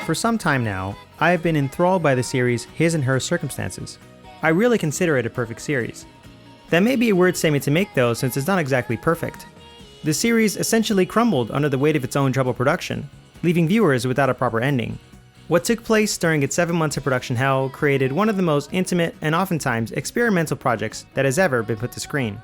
For some time now, I have been enthralled by the series His and Her Circumstances. I really consider it a perfect series. That may be a weird statement to make though, since it's not exactly perfect. The series essentially crumbled under the weight of its own troubled production, leaving viewers without a proper ending. What took place during its 7 months of production hell created one of the most intimate and oftentimes experimental projects that has ever been put to screen.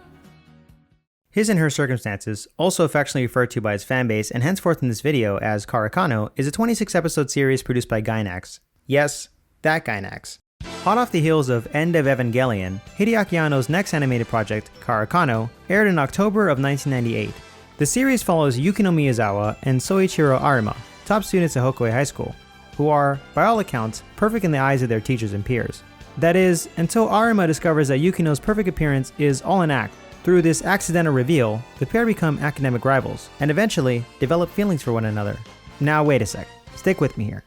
His and Her Circumstances, also affectionately referred to by its fanbase and henceforth in this video as Kare Kano, is a 26-episode series produced by Gainax. Yes, that Gainax. Hot off the heels of End of Evangelion, Hideaki Anno's next animated project, Kare Kano, aired in October of 1998. The series follows Yukino Miyazawa and Soichiro Arima, top students at Hokoi High School, who are, by all accounts, perfect in the eyes of their teachers and peers. That is, until Arima discovers that Yukino's perfect appearance is all an act. Through this accidental reveal, the pair become academic rivals, and eventually develop feelings for one another. Now wait a sec, stick with me here.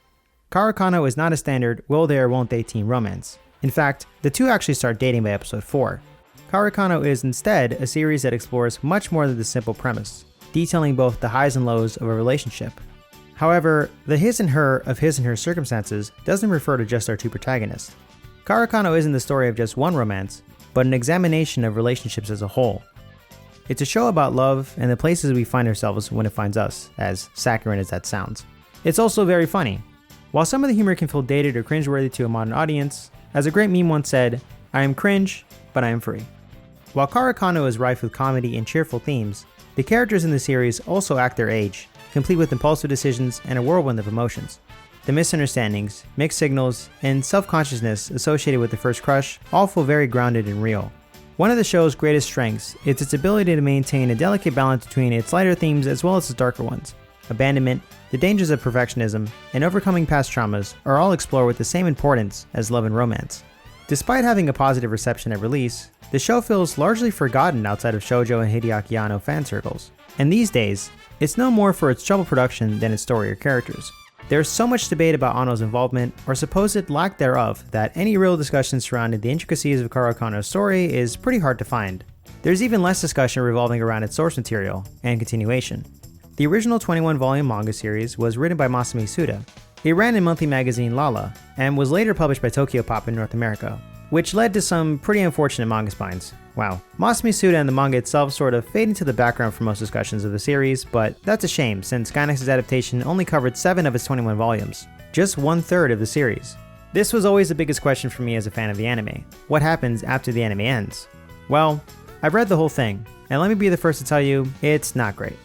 Kare Kano is not a standard will they or won't they teen romance. In fact, the two actually start dating by episode 4. Kare Kano is instead a series that explores much more than the simple premise, detailing both the highs and lows of a relationship. However, the His and Her of His and Her Circumstances doesn't refer to just our two protagonists. Kare Kano isn't the story of just one romance, but an examination of relationships as a whole. It's a show about love and the places we find ourselves when it finds us, as saccharine as that sounds. It's also very funny. While some of the humor can feel dated or cringeworthy to a modern audience, as a great meme once said, I am cringe, but I am free. While Kare Kano is rife with comedy and cheerful themes, the characters in the series also act their age, complete with impulsive decisions and a whirlwind of emotions. The misunderstandings, mixed signals, and self-consciousness associated with the first crush all feel very grounded and real. One of the show's greatest strengths is its ability to maintain a delicate balance between its lighter themes as well as its darker ones. Abandonment, the dangers of perfectionism, and overcoming past traumas are all explored with the same importance as love and romance. Despite having a positive reception at release, the show feels largely forgotten outside of shoujo and Hideaki Anno fan circles. And these days, it's known more for its troubled production than its story or characters. There's so much debate about Anno's involvement, or supposed lack thereof, that any real discussion surrounding the intricacies of Kare Kano's story is pretty hard to find. There's even less discussion revolving around its source material and continuation. The original 21-volume manga series was written by Masami Tsuda. It ran in monthly magazine Lala, and was later published by Tokyopop in North America, which led to some pretty unfortunate manga spines. Wow. Masami Tsuda and the manga itself sort of fade into the background for most discussions of the series, but that's a shame since Gainax's adaptation only covered 7 of its 21 volumes, just 1/3 of the series. This was always the biggest question for me as a fan of the anime. What happens after the anime ends? Well, I've read the whole thing, and let me be the first to tell you, it's not great.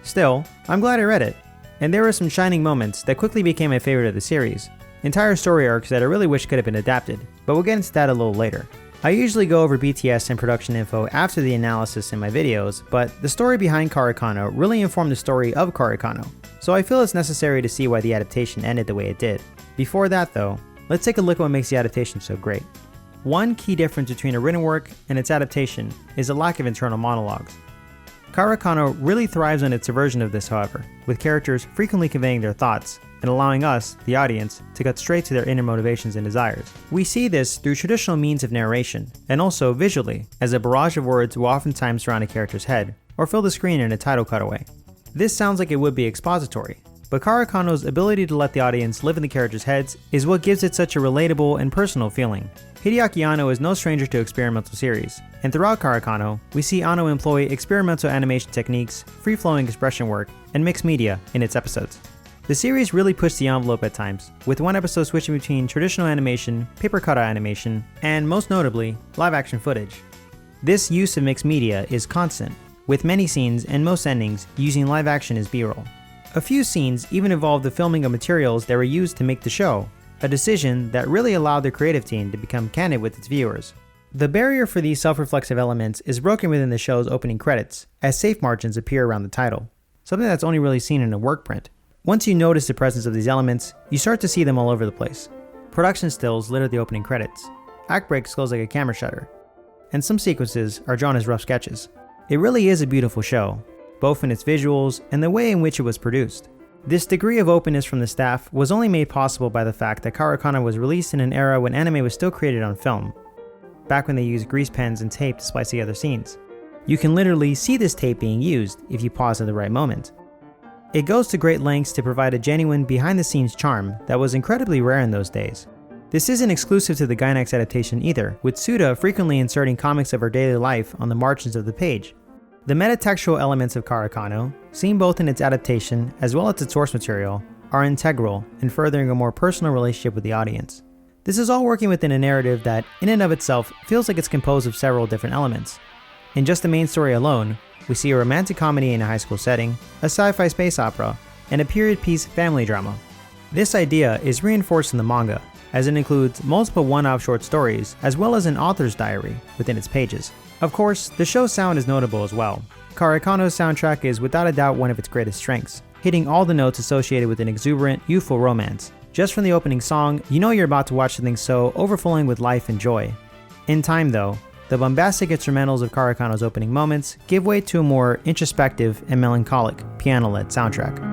Still, I'm glad I read it, and there were some shining moments that quickly became my favorite of the series. Entire story arcs that I really wish could have been adapted, but we'll get into that a little later. I usually go over BTS and production info after the analysis in my videos, but the story behind Kare Kano really informed the story of Kare Kano, so I feel it's necessary to see why the adaptation ended the way it did. Before that though, let's take a look at what makes the adaptation so great. One key difference between a written work and its adaptation is the lack of internal monologues. Kare Kano really thrives on its version of this, however, with characters frequently conveying their thoughts and allowing us, the audience, to cut straight to their inner motivations and desires. We see this through traditional means of narration, and also visually, as a barrage of words will oftentimes surround a character's head, or fill the screen in a title cutaway. This sounds like it would be expository, but Kare Kano's ability to let the audience live in the characters' heads is what gives it such a relatable and personal feeling. Hideaki Anno is no stranger to experimental series, and throughout Kare Kano, we see Anno employ experimental animation techniques, free-flowing expression work, and mixed media in its episodes. The series really pushed the envelope at times, with one episode switching between traditional animation, paper cutout animation, and most notably, live-action footage. This use of mixed media is constant, with many scenes and most endings using live-action as B-roll. A few scenes even involved the filming of materials that were used to make the show, a decision that really allowed the creative team to become candid with its viewers. The barrier for these self-reflexive elements is broken within the show's opening credits, as safe margins appear around the title, something that's only really seen in a work print. Once you notice the presence of these elements, you start to see them all over the place. Production stills litter the opening credits, act breaks close like a camera shutter, and some sequences are drawn as rough sketches. It really is a beautiful show, both in its visuals and the way in which it was produced. This degree of openness from the staff was only made possible by the fact that Kare Kano was released in an era when anime was still created on film, back when they used grease pens and tape to splice together scenes. You can literally see this tape being used if you pause at the right moment. It goes to great lengths to provide a genuine behind-the-scenes charm that was incredibly rare in those days. This isn't exclusive to the Gainax adaptation either, with Tsuda frequently inserting comics of her daily life on the margins of the page. The metatextual elements of Kare Kano, seen both in its adaptation as well as its source material, are integral in furthering a more personal relationship with the audience. This is all working within a narrative that, in and of itself, feels like it's composed of several different elements. In just the main story alone, we see a romantic comedy in a high school setting, a sci-fi space opera, and a period piece family drama. This idea is reinforced in the manga, as it includes multiple one-off short stories as well as an author's diary within its pages. Of course, the show's sound is notable as well. Kare Kano's soundtrack is without a doubt one of its greatest strengths, hitting all the notes associated with an exuberant, youthful romance. Just from the opening song, you know you're about to watch something so overflowing with life and joy. In time though, the bombastic instrumentals of Kare Kano's opening moments give way to a more introspective and melancholic piano-led soundtrack.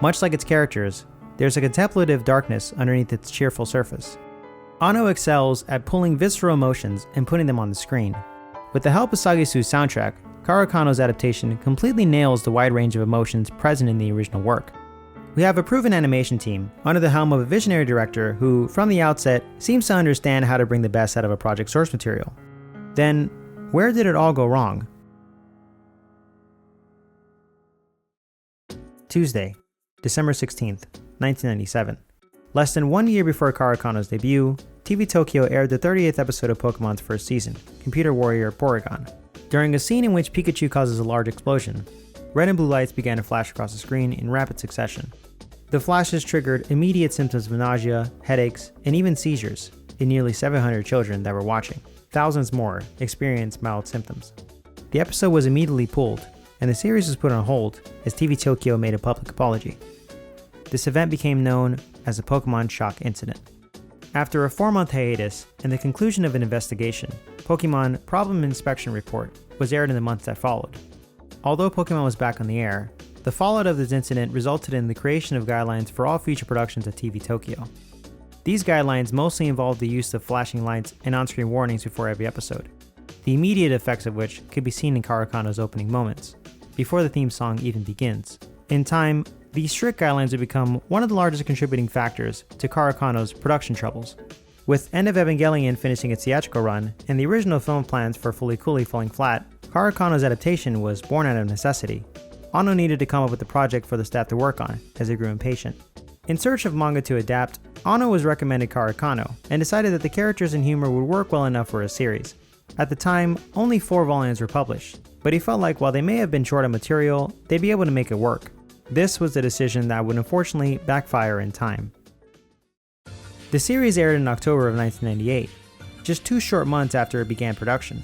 Much like its characters, there's a contemplative darkness underneath its cheerful surface. Anno excels at pulling visceral emotions and putting them on the screen. With the help of Sagisu's soundtrack, Kare Kano's adaptation completely nails the wide range of emotions present in the original work. We have a proven animation team under the helm of a visionary director who, from the outset, seems to understand how to bring the best out of a project's source material. Then, where did it all go wrong? Tuesday, December 16th, 1997. Less than 1 year before Kare Kano's debut, TV Tokyo aired the 30th episode of Pokemon's first season, Computer Warrior Porygon. During a scene in which Pikachu causes a large explosion, red and blue lights began to flash across the screen in rapid succession. The flashes triggered immediate symptoms of nausea, headaches, and even seizures in nearly 700 children that were watching. Thousands more experienced mild symptoms. The episode was immediately pulled, and the series was put on hold as TV Tokyo made a public apology. This event became known as the Pokemon Shock Incident. After a 4-month hiatus and the conclusion of an investigation, Pokemon Problem Inspection Report was aired in the months that followed. Although Pokemon was back on the air, the fallout of this incident resulted in the creation of guidelines for all future productions at TV Tokyo. These guidelines mostly involved the use of flashing lights and on-screen warnings before every episode, the immediate effects of which could be seen in Kare Kano's opening moments, before the theme song even begins. In time, these strict guidelines would become one of the largest contributing factors to Kare Kano's production troubles. With End of Evangelion finishing its theatrical run and the original film plans for Fully Cooley falling flat, Kare Kano's adaptation was born out of necessity. Anno needed to come up with a project for the staff to work on, as they grew impatient. In search of manga to adapt, Anno was recommended Kare Kano, and decided that the characters and humor would work well enough for a series. At the time, only 4 volumes were published, but he felt like while they may have been short on material, they'd be able to make it work. This was the decision that would unfortunately backfire in time. The series aired in October of 1998, just 2 short months after it began production.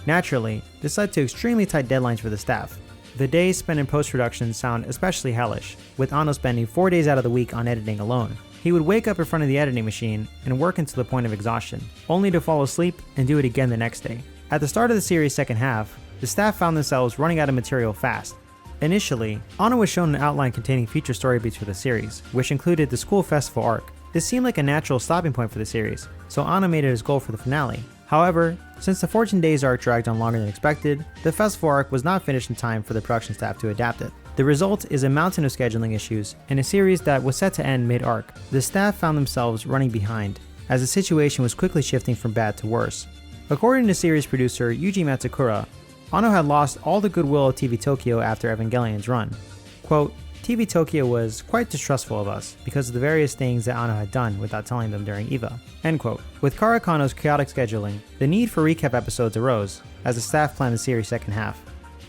Naturally, this led to extremely tight deadlines for the staff. The days spent in post-production sound especially hellish, with Anno spending 4 days out of the week on editing alone. He would wake up in front of the editing machine and work until the point of exhaustion, only to fall asleep and do it again the next day. At the start of the series' second half, the staff found themselves running out of material fast. Initially, Anno was shown an outline containing future story beats for the series, which included the school festival arc. This seemed like a natural stopping point for the series, so Anno made it his goal for the finale. However, since the 14 Days arc dragged on longer than expected, the festival arc was not finished in time for the production staff to adapt it. The result is a mountain of scheduling issues, and a series that was set to end mid-arc. The staff found themselves running behind, as the situation was quickly shifting from bad to worse. According to series producer Yuji Matsukura, Anno had lost all the goodwill of TV Tokyo after Evangelion's run. Quote, TV Tokyo was quite distrustful of us because of the various things that Anno had done without telling them during EVA. End quote. With Kare Kano's chaotic scheduling, the need for recap episodes arose as the staff planned the series' second half.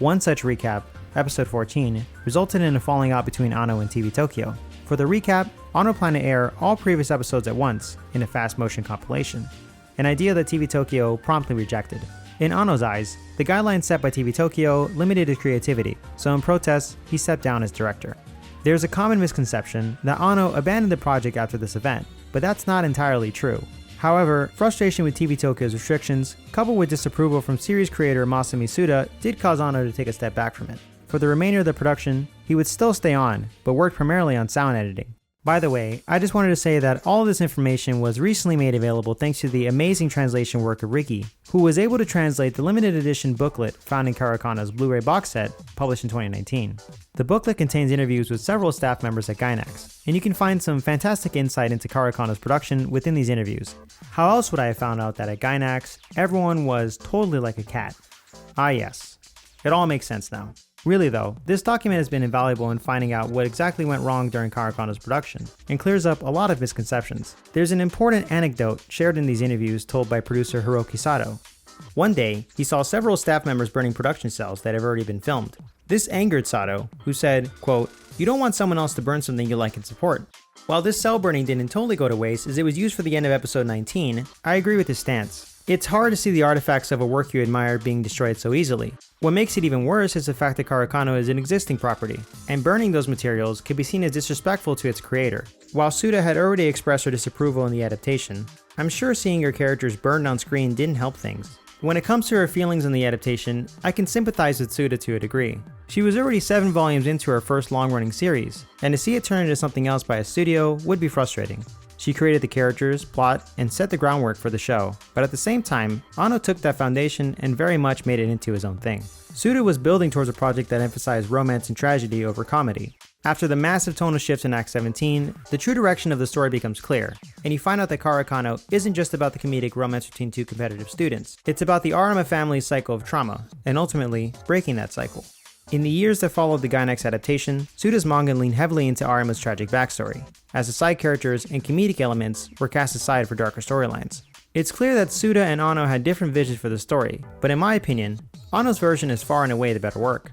One such recap, episode 14, resulted in a falling out between Anno and TV Tokyo. For the recap, Anno planned to air all previous episodes at once in a fast motion compilation, an idea that TV Tokyo promptly rejected. In Anno's eyes, the guidelines set by TV Tokyo limited his creativity, so in protest, he stepped down as director. There's a common misconception that Anno abandoned the project after this event, but that's not entirely true. However, frustration with TV Tokyo's restrictions, coupled with disapproval from series creator Masami Tsuda, did cause Anno to take a step back from it. For the remainder of the production, he would still stay on, but worked primarily on sound editing. By the way, I just wanted to say that all of this information was recently made available thanks to the amazing translation work of Reiji, who was able to translate the limited edition booklet found in Kare Kano's Blu-ray box set, published in 2019. The booklet contains interviews with several staff members at Gainax, and you can find some fantastic insight into Kare Kano's production within these interviews. How else would I have found out that at Gainax, everyone was totally like a cat? Ah yes, it all makes sense now. Really though, this document has been invaluable in finding out what exactly went wrong during Kare Kano's production, and clears up a lot of misconceptions. There's an important anecdote shared in these interviews told by producer Hiroki Sato. One day, he saw several staff members burning production cells that have already been filmed. This angered Sato, who said, quote, "You don't want someone else to burn something you like and support." While this cell burning didn't totally go to waste as it was used for the end of episode 19, I agree with his stance. It's hard to see the artifacts of a work you admire being destroyed so easily. What makes it even worse is the fact that Kare Kano is an existing property, and burning those materials could be seen as disrespectful to its creator. While Tsuda had already expressed her disapproval in the adaptation, I'm sure seeing her characters burned on screen didn't help things. When it comes to her feelings in the adaptation, I can sympathize with Tsuda to a degree. She was already 7 volumes into her first long-running series, and to see it turn into something else by a studio would be frustrating. She created the characters, plot, and set the groundwork for the show, but at the same time, Anno took that foundation and very much made it into his own thing. Tsuda was building towards a project that emphasized romance and tragedy over comedy. After the massive tonal shifts in Act 17, the true direction of the story becomes clear, and you find out that Kare Kano isn't just about the comedic romance between 2 competitive students. It's about the Arima family's cycle of trauma, and ultimately, breaking that cycle. In the years that followed the Gainax adaptation, Tsuda's manga leaned heavily into Arima's tragic backstory, as the side characters and comedic elements were cast aside for darker storylines. It's clear that Tsuda and Anno had different visions for the story, but in my opinion, Anno's version is far and away the better work.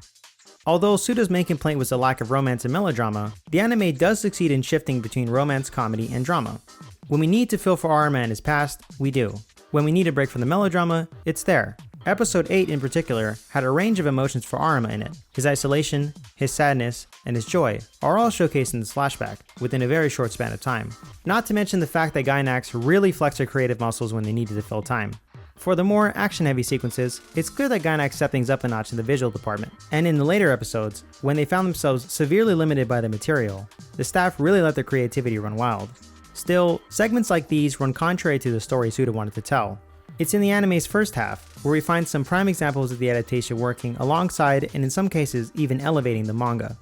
Although Tsuda's main complaint was the lack of romance and melodrama, the anime does succeed in shifting between romance, comedy, and drama. When we need to feel for Arima and his past, we do. When we need a break from the melodrama, it's there. Episode 8 in particular had a range of emotions for Arima in it. His isolation, his sadness, and his joy are all showcased in this flashback within a very short span of time. Not to mention the fact that Gainax really flexed their creative muscles when they needed to fill time. For the more action-heavy sequences, it's clear that Gainax set things up a notch in the visual department. And in the later episodes, when they found themselves severely limited by the material, the staff really let their creativity run wild. Still, segments like these run contrary to the story Tsuda wanted to tell. It's in the anime's first half, where we find some prime examples of the adaptation working alongside and in some cases even elevating the manga.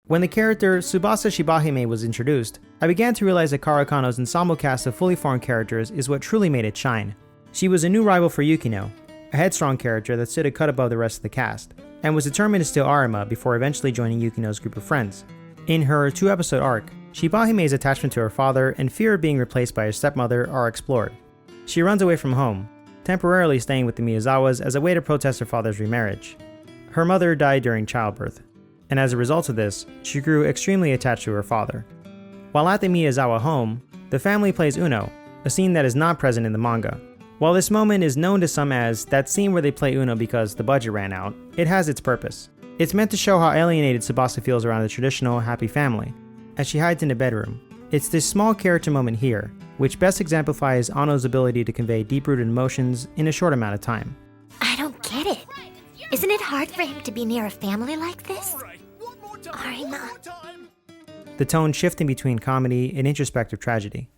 When the character Tsubasa Shibahime was introduced, I began to realize that Kare Kano's ensemble cast of fully formed characters is what truly made it shine. She was a new rival for Yukino, a headstrong character that stood a cut above the rest of the cast, and was determined to steal Arima before eventually joining Yukino's group of friends. In her 2-episode arc, Shibahime's attachment to her father and fear of being replaced by her stepmother are explored. She runs away from home, temporarily staying with the Miyazawas as a way to protest her father's remarriage. Her mother died during childbirth, and as a result of this, she grew extremely attached to her father. While at the Miyazawa home, the family plays Uno, a scene that is not present in the manga. While this moment is known to some as that scene where they play Uno because the budget ran out, it has its purpose. It's meant to show how alienated Tsubasa feels around the traditional happy family, as she hides in a bedroom. It's this small character moment here, which best exemplifies Anno's ability to convey deep-rooted emotions in a short amount of time. I don't get it. Isn't it hard for him to be near a family like this? Arima. The tone shifting between comedy and introspective tragedy.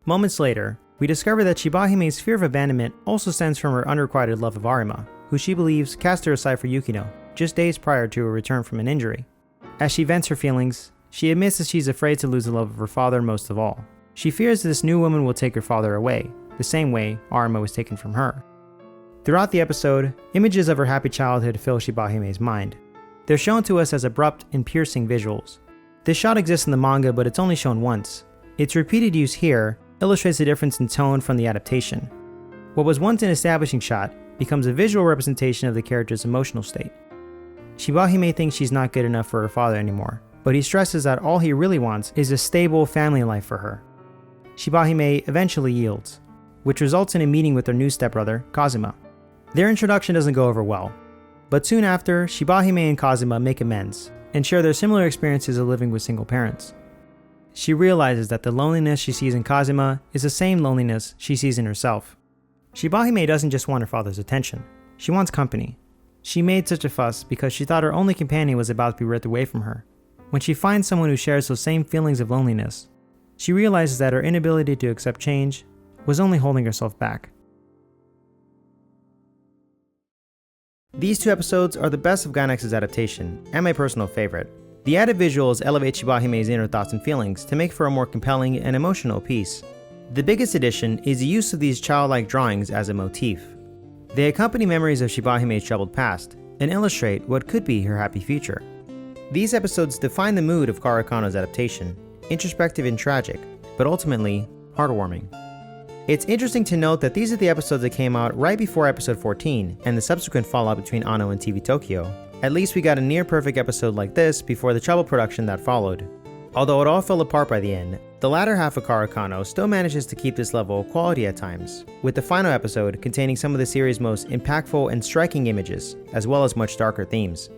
Moments later, we discover that Shibahime's fear of abandonment also stems from her unrequited love of Arima, who she believes cast her aside for Yukino, just days prior to her return from an injury. As she vents her feelings, she admits that she's afraid to lose the love of her father most of all. She fears this new woman will take her father away, the same way Arima was taken from her. Throughout the episode, images of her happy childhood fill Shibahime's mind. They're shown to us as abrupt and piercing visuals. This shot exists in the manga, but it's only shown once. Its repeated use here illustrates the difference in tone from the adaptation. What was once an establishing shot becomes a visual representation of the character's emotional state. Shibahime thinks she's not good enough for her father anymore, but he stresses that all he really wants is a stable family life for her. Shibahime eventually yields, which results in a meeting with her new stepbrother, Kazuma. Their introduction doesn't go over well, but soon after, Shibahime and Kazuma make amends and share their similar experiences of living with single parents. She realizes that the loneliness she sees in Kazuma is the same loneliness she sees in herself. Shibahime doesn't just want her father's attention, she wants company. She made such a fuss because she thought her only companion was about to be ripped away from her. When she finds someone who shares those same feelings of loneliness, she realizes that her inability to accept change was only holding herself back. These two episodes are the best of Gainax's adaptation, and my personal favorite. The added visuals elevate Shibahime's inner thoughts and feelings to make for a more compelling and emotional piece. The biggest addition is the use of these childlike drawings as a motif. They accompany memories of Shibahime's troubled past and illustrate what could be her happy future. These episodes define the mood of Kare Kano's adaptation, introspective and tragic, but ultimately heartwarming. It's interesting to note that these are the episodes that came out right before episode 14 and the subsequent fallout between Anno and TV Tokyo. At least we got a near-perfect episode like this before the troubled production that followed. Although it all fell apart by the end, the latter half of Kare Kano still manages to keep this level of quality at times, with the final episode containing some of the series' most impactful and striking images, as well as much darker themes.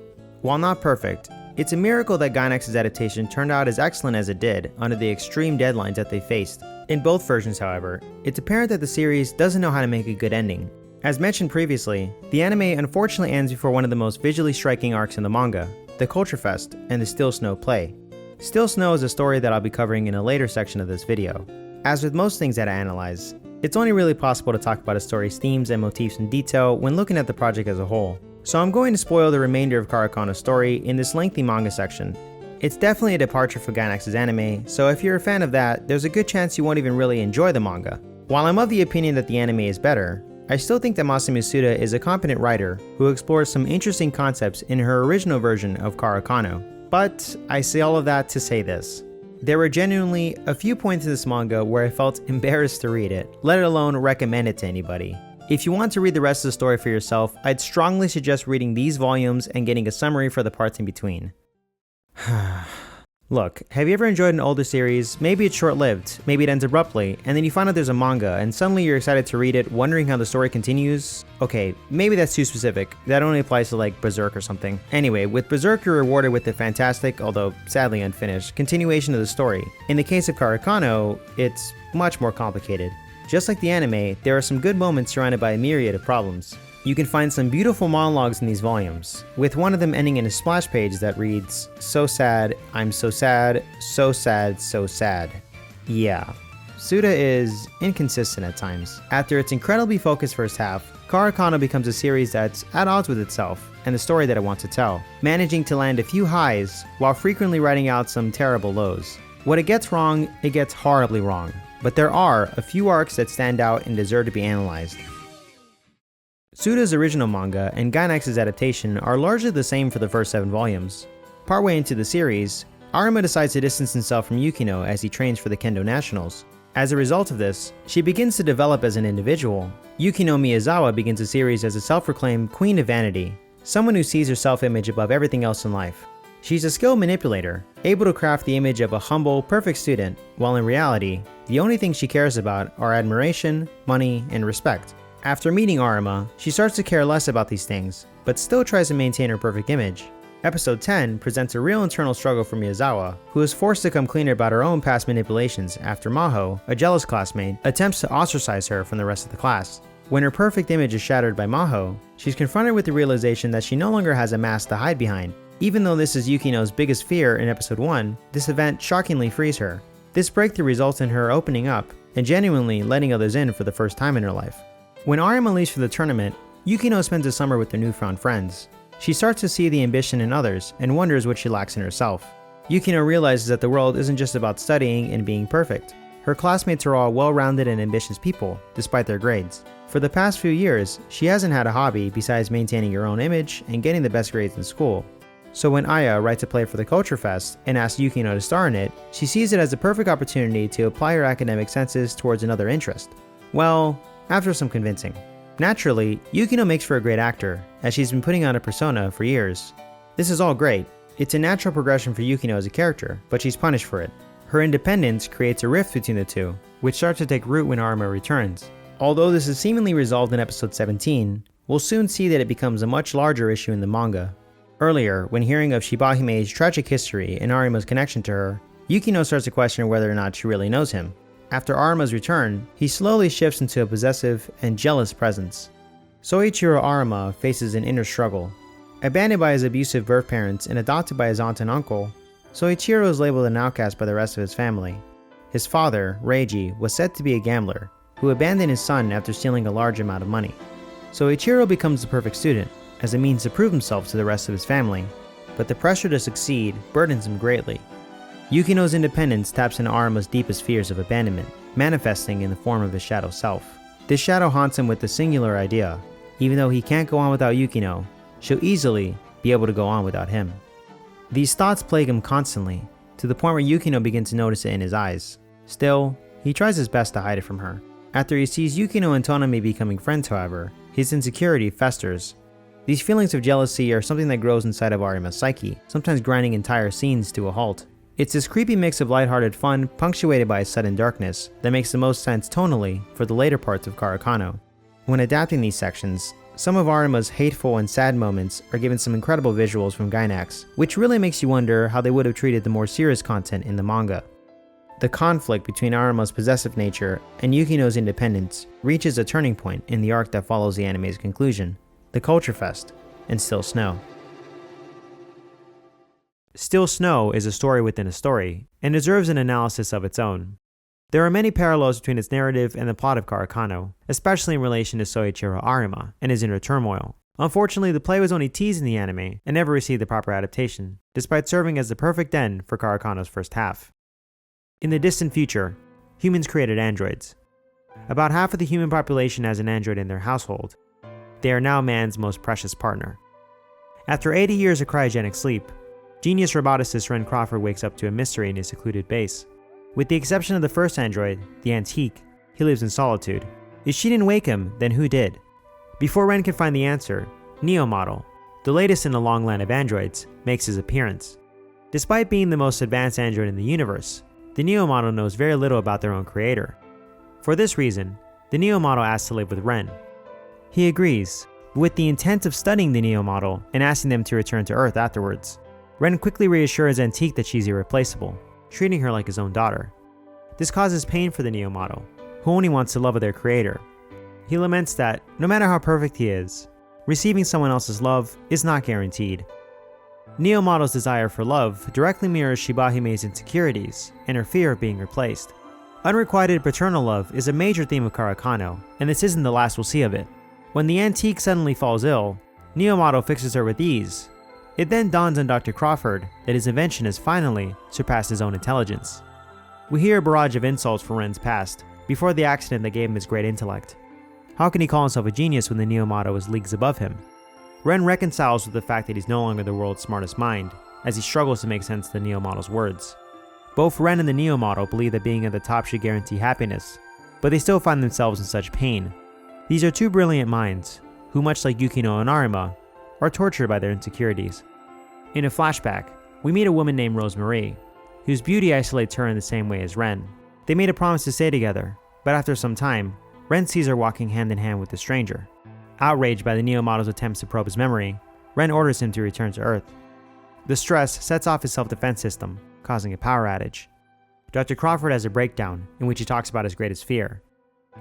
While not perfect, it's a miracle that Gainax's adaptation turned out as excellent as it did under the extreme deadlines that they faced. In both versions, however, it's apparent that the series doesn't know how to make a good ending. As mentioned previously, the anime unfortunately ends before one of the most visually striking arcs in the manga, the Culture Fest and the Still Snow play. Still Snow is a story that I'll be covering in a later section of this video. As with most things that I analyze, it's only really possible to talk about a story's themes and motifs in detail when looking at the project as a whole, so I'm going to spoil the remainder of Kare Kano's story in this lengthy manga section. It's definitely a departure for Gainax's anime, so if you're a fan of that, there's a good chance you won't even really enjoy the manga. While I'm of the opinion that the anime is better, I still think that Masami Tsuda is a competent writer who explores some interesting concepts in her original version of Kare Kano. But I say all of that to say this. There were genuinely a few points in this manga where I felt embarrassed to read it, let alone recommend it to anybody. If you want to read the rest of the story for yourself, I'd strongly suggest reading these volumes and getting a summary for the parts in between. Look, have you ever enjoyed an older series? Maybe it's short-lived, maybe it ends abruptly, and then you find out there's a manga, and suddenly you're excited to read it, wondering how the story continues? Okay, maybe that's too specific. That only applies to like Berserk or something. Anyway, with Berserk you're rewarded with the fantastic, although sadly unfinished, continuation of the story. In the case of Kare Kano, it's much more complicated. Just like the anime, there are some good moments surrounded by a myriad of problems. You can find some beautiful monologues in these volumes, with one of them ending in a splash page that reads, "So sad, I'm so sad, so sad, so sad." Yeah. Tsuda is inconsistent at times. After its incredibly focused first half, Kare Kano becomes a series that's at odds with itself and the story that it wants to tell, managing to land a few highs while frequently writing out some terrible lows. What it gets wrong, it gets horribly wrong, but there are a few arcs that stand out and deserve to be analyzed. Tsuda's original manga and Gainax's adaptation are largely the same for the first 7 volumes. Partway into the series, Arima decides to distance himself from Yukino as he trains for the Kendo Nationals. As a result of this, she begins to develop as an individual. Yukino Miyazawa begins the series as a self-proclaimed queen of vanity, someone who sees her self-image above everything else in life. She's a skilled manipulator, able to craft the image of a humble, perfect student, while in reality, the only things she cares about are admiration, money, and respect. After meeting Arima, she starts to care less about these things, but still tries to maintain her perfect image. Episode 10 presents a real internal struggle for Miyazawa, who is forced to come cleaner about her own past manipulations after Maho, a jealous classmate, attempts to ostracize her from the rest of the class. When her perfect image is shattered by Maho, she's confronted with the realization that she no longer has a mask to hide behind. Even though this is Yukino's biggest fear in episode 1, this event shockingly frees her. This breakthrough results in her opening up and genuinely letting others in for the first time in her life. When Arima leaves for the tournament, Yukino spends the summer with their newfound friends. She starts to see the ambition in others and wonders what she lacks in herself. Yukino realizes that the world isn't just about studying and being perfect. Her classmates are all well-rounded and ambitious people, despite their grades. For the past few years, she hasn't had a hobby besides maintaining her own image and getting the best grades in school. So when Aya writes a play for the Culture Fest and asks Yukino to star in it, she sees it as a perfect opportunity to apply her academic senses towards another interest. Well, after some convincing. Naturally, Yukino makes for a great actor, as she's been putting on a persona for years. This is all great. It's a natural progression for Yukino as a character, but she's punished for it. Her independence creates a rift between the two, which starts to take root when Arima returns. Although this is seemingly resolved in episode 17, we'll soon see that it becomes a much larger issue in the manga. Earlier, when hearing of Shibahime's tragic history and Arima's connection to her, Yukino starts to question whether or not she really knows him. After Arima's return, he slowly shifts into a possessive and jealous presence. Soichiro Arima faces an inner struggle. Abandoned by his abusive birth parents and adopted by his aunt and uncle, Soichiro is labeled an outcast by the rest of his family. His father, Reiji, was said to be a gambler, who abandoned his son after stealing a large amount of money. Soichiro becomes the perfect student, as a means to prove himself to the rest of his family, but the pressure to succeed burdens him greatly. Yukino's independence taps into Arima's deepest fears of abandonment, manifesting in the form of his shadow self. This shadow haunts him with the singular idea: even though he can't go on without Yukino, she'll easily be able to go on without him. These thoughts plague him constantly, to the point where Yukino begins to notice it in his eyes. Still, he tries his best to hide it from her. After he sees Yukino and Tonami becoming friends, however, his insecurity festers. These feelings of jealousy are something that grows inside of Arima's psyche, sometimes grinding entire scenes to a halt. It's this creepy mix of lighthearted fun, punctuated by a sudden darkness, that makes the most sense tonally for the later parts of Kare Kano. When adapting these sections, some of Arima's hateful and sad moments are given some incredible visuals from Gainax, which really makes you wonder how they would have treated the more serious content in the manga. The conflict between Arima's possessive nature and Yukino's independence reaches a turning point in the arc that follows the anime's conclusion, the Culture Fest, and Still Snow. Still Snow is a story within a story, and deserves an analysis of its own. There are many parallels between its narrative and the plot of Kare Kano, especially in relation to Soichiro Arima and his inner turmoil. Unfortunately, the play was only teased in the anime and never received the proper adaptation, despite serving as the perfect end for Kare Kano's first half. In the distant future, humans created androids. About half of the human population has an android in their household. They are now man's most precious partner. After 80 years of cryogenic sleep, genius roboticist Ren Crawford wakes up to a mystery in his secluded base. With the exception of the first android, the Antique, he lives in solitude. If she didn't wake him, then who did? Before Ren can find the answer, Neo Model, the latest in a long line of androids, makes his appearance. Despite being the most advanced android in the universe, the Neo Model knows very little about their own creator. For this reason, the Neo Model asks to live with Ren. He agrees, with the intent of studying the Neo Model and asking them to return to Earth afterwards. Ren quickly reassures Antique that she's irreplaceable, treating her like his own daughter. This causes pain for the Neo Model, who only wants the love of their creator. He laments that, no matter how perfect he is, receiving someone else's love is not guaranteed. Neo Model's desire for love directly mirrors Shibahime's insecurities and her fear of being replaced. Unrequited paternal love is a major theme of Kare Kano, and this isn't the last we'll see of it. When the Antique suddenly falls ill, Neo Model fixes her with ease. It then dawns on Dr. Crawford that his invention has finally surpassed his own intelligence. We hear a barrage of insults for Ren's past, before the accident that gave him his great intellect. How can he call himself a genius when the Neo Model is leagues above him? Ren reconciles with the fact that he's no longer the world's smartest mind, as he struggles to make sense of the Neo Model's words. Both Ren and the Neo Model believe that being at the top should guarantee happiness, but they still find themselves in such pain. These are two brilliant minds, who much like Yukino and Arima, are tortured by their insecurities. In a flashback, we meet a woman named Rosemarie, whose beauty isolates her in the same way as Ren. They made a promise to stay together, but after some time, Ren sees her walking hand in hand with a stranger. Outraged by the Neo Model's attempts to probe his memory, Ren orders him to return to Earth. The stress sets off his self-defense system, causing a power outage. Dr. Crawford has a breakdown in which he talks about his greatest fear.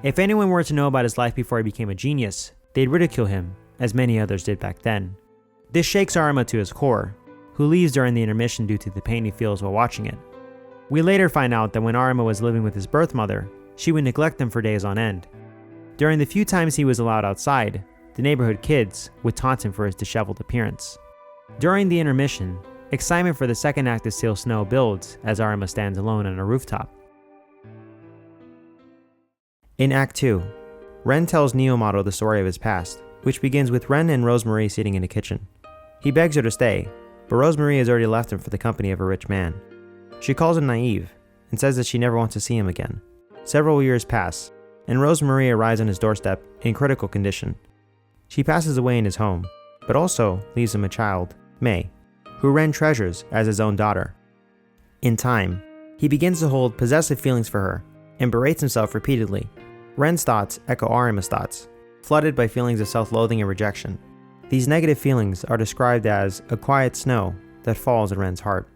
If anyone were to know about his life before he became a genius, they'd ridicule him, as many others did back then. This shakes Arima to his core, who leaves during the intermission due to the pain he feels while watching it. We later find out that when Arima was living with his birth mother, she would neglect him for days on end. During the few times he was allowed outside, the neighborhood kids would taunt him for his disheveled appearance. During the intermission, excitement for the second act of Still Snow builds as Arima stands alone on a rooftop. In Act 2, Ren tells Neo Model the story of his past, which begins with Ren and Rosemarie sitting in a kitchen. He begs her to stay, but Rosemarie has already left him for the company of a rich man. She calls him naive and says that she never wants to see him again. Several years pass, and Rosemarie arrives on his doorstep in critical condition. She passes away in his home, but also leaves him a child, May, who Ren treasures as his own daughter. In time, he begins to hold possessive feelings for her and berates himself repeatedly. Ren's thoughts echo Arima's thoughts, flooded by feelings of self-loathing and rejection. These negative feelings are described as a quiet snow that falls in Ren's heart.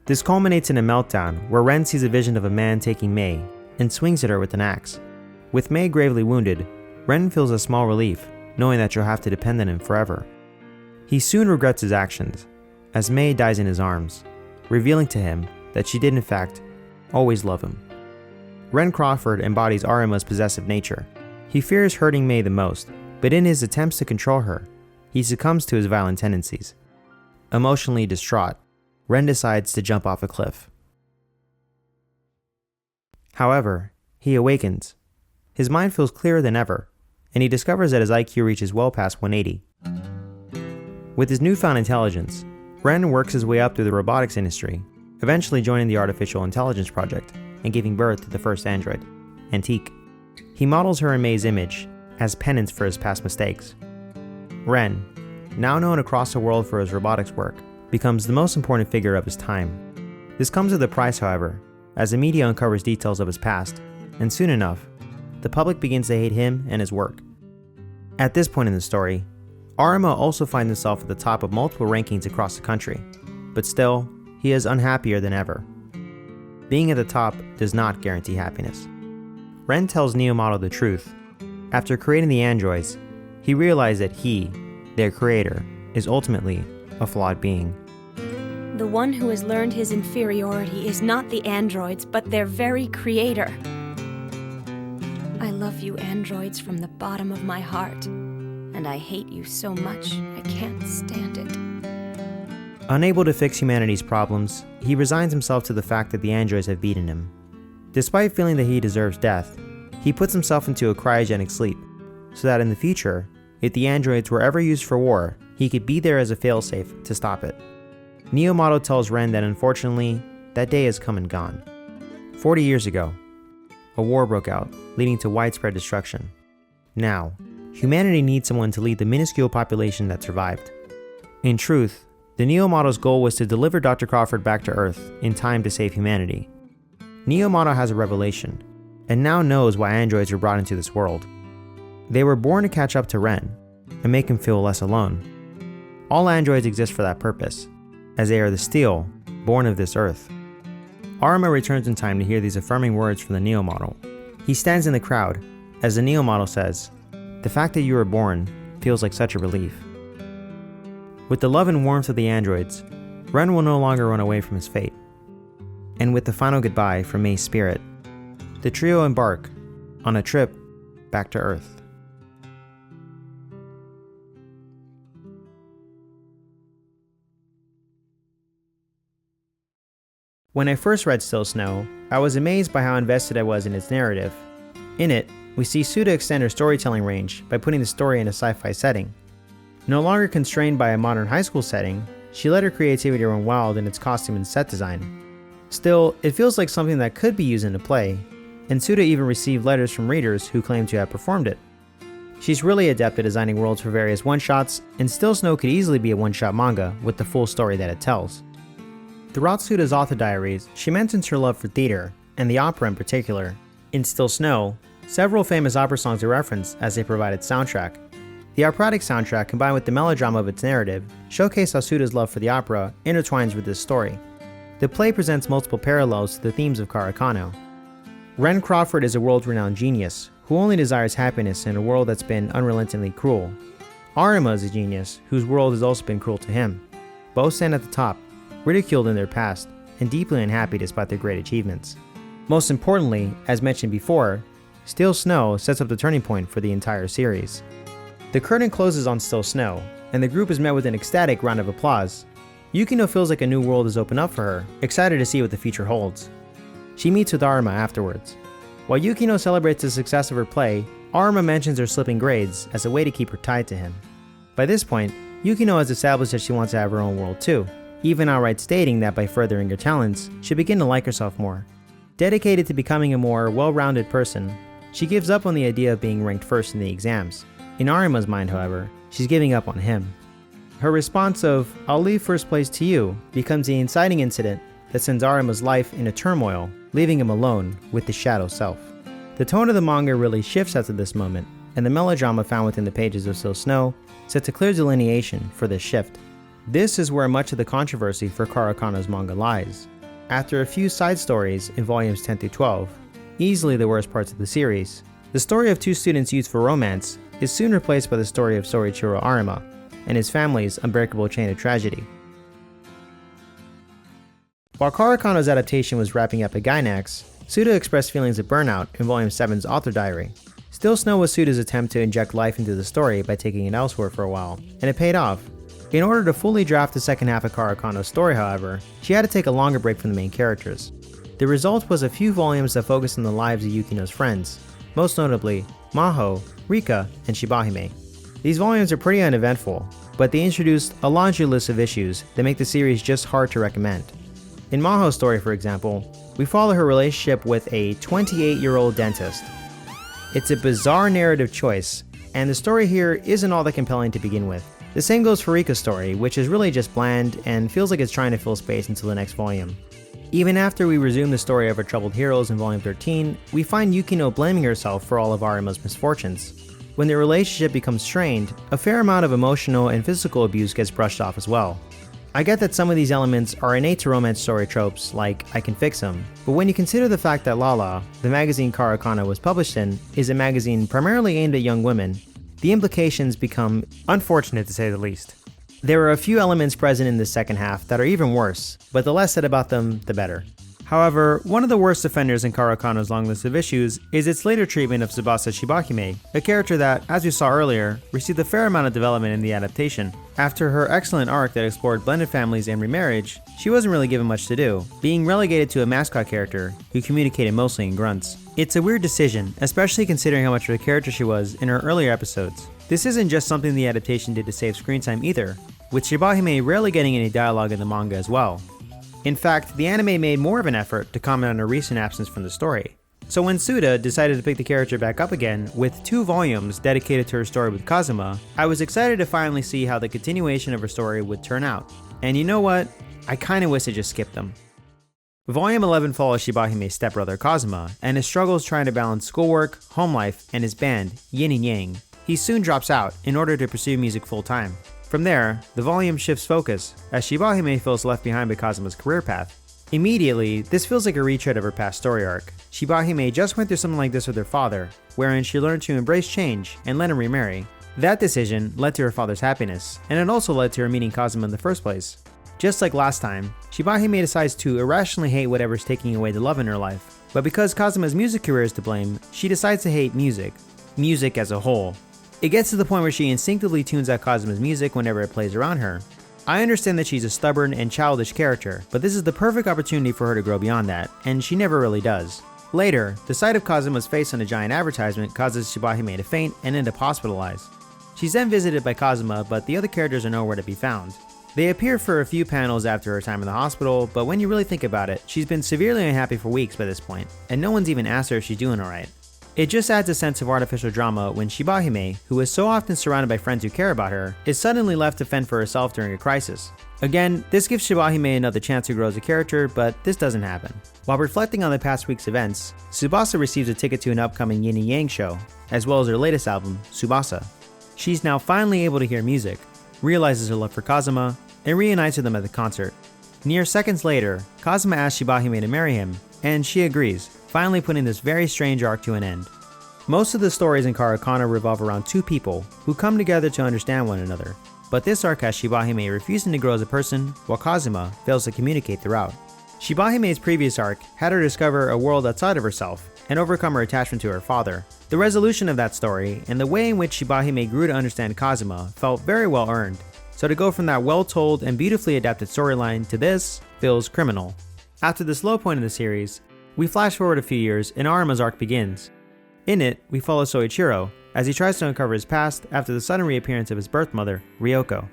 This culminates in a meltdown where Ren sees a vision of a man taking May and swings at her with an axe. With May gravely wounded, Ren feels a small relief, knowing that she'll have to depend on him forever. He soon regrets his actions, as May dies in his arms, revealing to him that she did in fact always love him. Ren Crawford embodies Arima's possessive nature. He fears hurting Mei the most, but in his attempts to control her, he succumbs to his violent tendencies. Emotionally distraught, Ren decides to jump off a cliff. However, he awakens. His mind feels clearer than ever, and he discovers that his IQ reaches well past 180. With his newfound intelligence, Ren works his way up through the robotics industry, eventually joining the Artificial Intelligence Project and giving birth to the first android, Antique. He models her in Mei's image as penance for his past mistakes. Ren, now known across the world for his robotics work, becomes the most important figure of his time. This comes with a price, however, as the media uncovers details of his past, and soon enough, the public begins to hate him and his work. At this point in the story, Arima also finds himself at the top of multiple rankings across the country, but still, he is unhappier than ever. Being at the top does not guarantee happiness. Ren tells Neomoto the truth. After creating the androids, he realized that he, their creator, is ultimately a flawed being. The one who has learned his inferiority is not the androids, but their very creator. I love you androids from the bottom of my heart, and I hate you so much I can't stand it. Unable to fix humanity's problems, he resigns himself to the fact that the androids have beaten him. Despite feeling that he deserves death, he puts himself into a cryogenic sleep, so that in the future, if the androids were ever used for war, he could be there as a failsafe to stop it. Neomoto tells Ren that unfortunately, that day has come and gone. 40 years ago, a war broke out, leading to widespread destruction. Now, humanity needs someone to lead the minuscule population that survived. In truth, the Neomoto's goal was to deliver Dr. Crawford back to Earth in time to save humanity. Neomoto has a revelation, and now knows why androids were brought into this world. They were born to catch up to Ren, and make him feel less alone. All androids exist for that purpose, as they are the steel born of this Earth. Arima returns in time to hear these affirming words from the Neomoto. He stands in the crowd, as the Neomoto says, "The fact that you were born feels like such a relief." With the love and warmth of the androids, Ren will no longer run away from his fate. And with the final goodbye from Mei's spirit, the trio embark on a trip back to Earth. When I first read Still Snow, I was amazed by how invested I was in its narrative. In it, we see Tsuda extend her storytelling range by putting the story in a sci-fi setting. No longer constrained by a modern high school setting, she let her creativity run wild in its costume and set design. Still, it feels like something that could be used in a play, and Tsuda even received letters from readers who claim to have performed it. She's really adept at designing worlds for various one-shots, and Still Snow could easily be a one-shot manga with the full story that it tells. Throughout Tsuda's author diaries, she mentions her love for theater, and the opera in particular. In Still Snow, several famous opera songs are referenced as they provided soundtrack. The operatic soundtrack, combined with the melodrama of its narrative, showcase how Tsuda's love for the opera intertwines with this story. The play presents multiple parallels to the themes of Kare Kano. Ren Crawford is a world-renowned genius who only desires happiness in a world that's been unrelentingly cruel. Arima is a genius whose world has also been cruel to him. Both stand at the top, ridiculed in their past, and deeply unhappy despite their great achievements. Most importantly, as mentioned before, Still Snow sets up the turning point for the entire series. The curtain closes on Still Snow, and the group is met with an ecstatic round of applause. Yukino feels like a new world has opened up for her, excited to see what the future holds. She meets with Arima afterwards. While Yukino celebrates the success of her play, Arima mentions her slipping grades as a way to keep her tied to him. By this point, Yukino has established that she wants to have her own world too, even outright stating that by furthering her talents, she'll begin to like herself more. Dedicated to becoming a more well-rounded person, she gives up on the idea of being ranked first in the exams. In Arima's mind, however, she's giving up on him. Her response of, "I'll leave first place to you," becomes the inciting incident that sends Arima's life into turmoil, leaving him alone with the shadow self. The tone of the manga really shifts after this moment, and the melodrama found within the pages of Still Snow sets a clear delineation for this shift. This is where much of the controversy for Kare Kano's manga lies. After a few side stories in volumes 10 through 12, easily the worst parts of the series, the story of two students' youth for romance is soon replaced by the story of Sorichiro Arima and his family's unbreakable chain of tragedy. While Kare Kano's adaptation was wrapping up at Gainax, Tsuda expressed feelings of Burnout in Volume 7's author diary. Still Snow was Tsuda's attempt to inject life into the story by taking it elsewhere for a while, and it paid off. In order to fully draft the second half of Kare Kano's story, however, she had to take a longer break from the main characters. The result was a few volumes that focused on the lives of Yukino's friends, most notably Maho, Rika, and Shibahime. These volumes are pretty uneventful, but they introduced a laundry list of issues that make the series just hard to recommend. In Maho's story, for example, we follow her relationship with a 28-year-old dentist. It's a bizarre narrative choice, and the story here isn't all that compelling to begin with. The same goes for Rika's story, which is really just bland and feels like it's trying to fill space until the next volume. Even after we resume the story of our troubled heroes in Volume 13, we find Yukino blaming herself for all of Arima's misfortunes. When their relationship becomes strained, a fair amount of emotional and physical abuse gets brushed off as well. I get that some of these elements are innate to romance story tropes, like I can fix them, but when you consider the fact that Lala, the magazine Kare Kano was published in, is a magazine primarily aimed at young women, the implications become unfortunate to say the least. There are a few elements present in the second half that are even worse, but the less said about them, the better. However, one of the worst offenders in Kare Kano's long list of issues is its later treatment of Tsubasa Shibahime, a character that, as we saw earlier, received a fair amount of development in the adaptation. After her excellent arc that explored blended families and remarriage, she wasn't really given much to do, being relegated to a mascot character who communicated mostly in grunts. It's a weird decision, especially considering how much of a character she was in her earlier episodes. This isn't just something the adaptation did to save screen time either, with Shibahime rarely getting any dialogue in the manga as well. In fact, the anime made more of an effort to comment on her recent absence from the story. So when Tsuda decided to pick the character back up again with 2 volumes dedicated to her story with Kazuma, I was excited to finally see how the continuation of her story would turn out. And you know what? I kinda wish I just skipped them. Volume 11 follows Shibahime's stepbrother Kazuma and his struggles trying to balance schoolwork, home life, and his band, Yin and Yang. He soon drops out in order to pursue music full-time. From there, the volume shifts focus, as Shibahime feels left behind by Kazuma's career path. Immediately, this feels like a retread of her past story arc. Shibahime just went through something like this with her father, wherein she learned to embrace change and let him remarry. That decision led to her father's happiness, and it also led to her meeting Kazuma in the first place. Just like last time, Shibahime decides to irrationally hate whatever's taking away the love in her life, but because Kazuma's music career is to blame, she decides to hate music as a whole. It gets to the point where she instinctively tunes out Kazuma's music whenever it plays around her. I understand that she's a stubborn and childish character, but this is the perfect opportunity for her to grow beyond that, and she never really does. Later, the sight of Kazuma's face on a giant advertisement causes Shibahime to faint and end up hospitalized. She's then visited by Kazuma, but the other characters are nowhere to be found. They appear for a few panels after her time in the hospital, but when you really think about it, she's been severely unhappy for weeks by this point, and no one's even asked her if she's doing alright. It just adds a sense of artificial drama when Shibahime, who is so often surrounded by friends who care about her, is suddenly left to fend for herself during a crisis. Again, this gives Shibahime another chance to grow as a character, but this doesn't happen. While reflecting on the past week's events, Tsubasa receives a ticket to an upcoming Yin and Yang show, as well as her latest album, Tsubasa. She's now finally able to hear music, realizes her love for Kazuma, and reunites with them at the concert. Mere seconds later, Kazuma asks Shibahime to marry him, and she agrees, finally putting this very strange arc to an end. Most of the stories in Kare Kano revolve around 2 people who come together to understand one another, but this arc has Shibahime refusing to grow as a person, while Kazuma fails to communicate throughout. Shibahime's previous arc had her discover a world outside of herself and overcome her attachment to her father. The resolution of that story and the way in which Shibahime grew to understand Kazuma felt very well earned, so to go from that well-told and beautifully adapted storyline to this feels criminal. After this low point in the series, we flash forward a few years and Arima's arc begins. In it, we follow Soichiro as he tries to uncover his past after the sudden reappearance of his birth mother, Ryoko.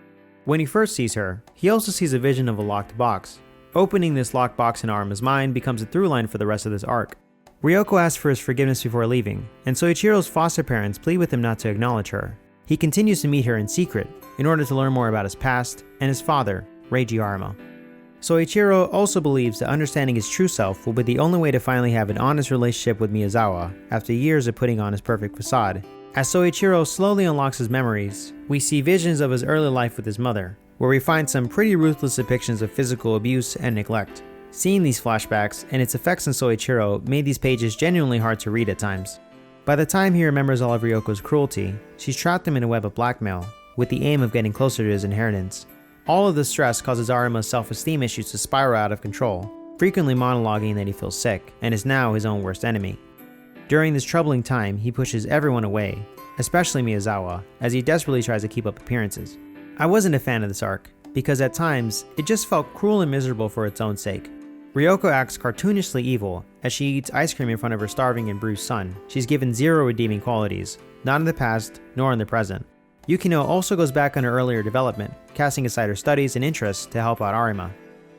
When he first sees her, he also sees a vision of a locked box. Opening this locked box in Arima's mind becomes a through line for the rest of this arc. Ryoko asks for his forgiveness before leaving, and Soichiro's foster parents plead with him not to acknowledge her. He continues to meet her in secret in order to learn more about his past and his father, Reiji Arima. Soichiro also believes that understanding his true self will be the only way to finally have an honest relationship with Miyazawa after years of putting on his perfect facade. As Soichiro slowly unlocks his memories, we see visions of his early life with his mother, where we find some pretty ruthless depictions of physical abuse and neglect. Seeing these flashbacks and its effects on Soichiro made these pages genuinely hard to read at times. By the time he remembers all of Ryoko's cruelty, she's trapped him in a web of blackmail, with the aim of getting closer to his inheritance. All of this stress causes Arima's self-esteem issues to spiral out of control, frequently monologuing that he feels sick and is now his own worst enemy. During this troubling time, he pushes everyone away, especially Miyazawa, as he desperately tries to keep up appearances. I wasn't a fan of this arc, because at times, it just felt cruel and miserable for its own sake. Ryoko acts cartoonishly evil as she eats ice cream in front of her starving and bruised son. She's given zero redeeming qualities, not in the past, nor in the present. Yukino also goes back on her earlier development, casting aside her studies and interests to help out Arima.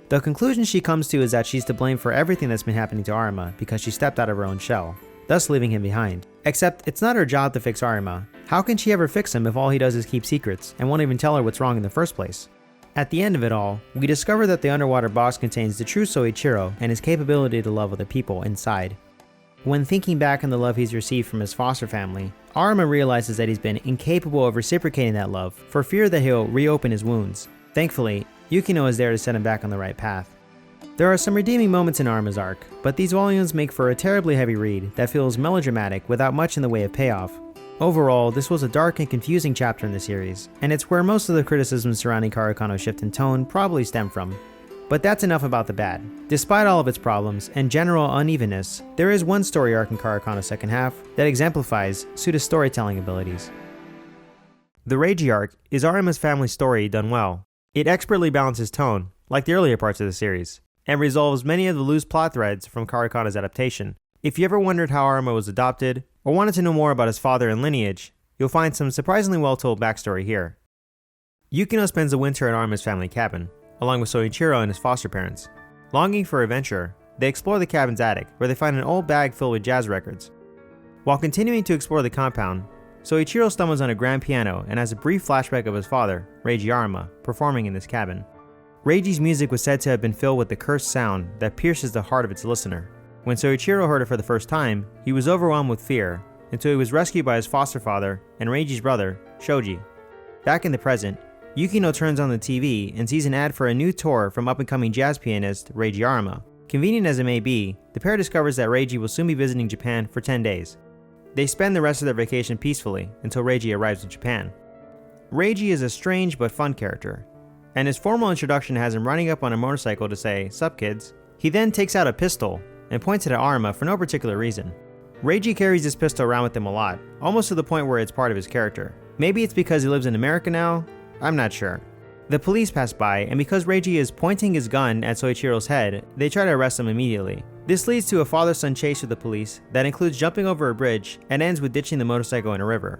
The conclusion she comes to is that she's to blame for everything that's been happening to Arima because she stepped out of her own shell, thus leaving him behind. Except, it's not her job to fix Arima. How can she ever fix him if all he does is keep secrets, and won't even tell her what's wrong in the first place? At the end of it all, we discover that the underwater box contains the true Soichiro and his capability to love other people inside. When thinking back on the love he's received from his foster family, Arima realizes that he's been incapable of reciprocating that love for fear that he'll reopen his wounds. Thankfully, Yukino is there to set him back on the right path. There are some redeeming moments in Arima's arc, but these volumes make for a terribly heavy read that feels melodramatic without much in the way of payoff. Overall, this was a dark and confusing chapter in the series, and it's where most of the criticisms surrounding Kare Kano's shift in tone probably stem from. But that's enough about the bad. Despite all of its problems and general unevenness, there is one story arc in Kare Kano's second half that exemplifies Tsuda's storytelling abilities. The Reiji arc is Arima's family story done well. It expertly balances tone, like the earlier parts of the series, and resolves many of the loose plot threads from Kare Kano's adaptation. If you ever wondered how Arima was adopted, or wanted to know more about his father and lineage, you'll find some surprisingly well-told backstory here. Yukino spends the winter at Arima's family cabin, along with Soichiro and his foster parents. Longing for adventure, they explore the cabin's attic, where they find an old bag filled with jazz records. While continuing to explore the compound, Soichiro stumbles on a grand piano and has a brief flashback of his father, Reiji Arima, performing in this cabin. Reiji's music was said to have been filled with the cursed sound that pierces the heart of its listener. When Soichiro heard it for the first time, he was overwhelmed with fear, until he was rescued by his foster father and Reiji's brother, Shoji. Back in the present, Yukino turns on the TV and sees an ad for a new tour from up-and-coming jazz pianist Reiji Arima. Convenient as it may be, the pair discovers that Reiji will soon be visiting Japan for 10 days. They spend the rest of their vacation peacefully until Reiji arrives in Japan. Reiji is a strange but fun character, and his formal introduction has him riding up on a motorcycle to say, "Sup kids?" He then takes out a pistol and points it at Arima for no particular reason. Reiji carries this pistol around with him a lot, almost to the point where it's part of his character. Maybe it's because he lives in America now? I'm not sure. The police pass by, and because Reiji is pointing his gun at Soichiro's head, they try to arrest him immediately. This leads to a father-son chase with the police that includes jumping over a bridge and ends with ditching the motorcycle in a river.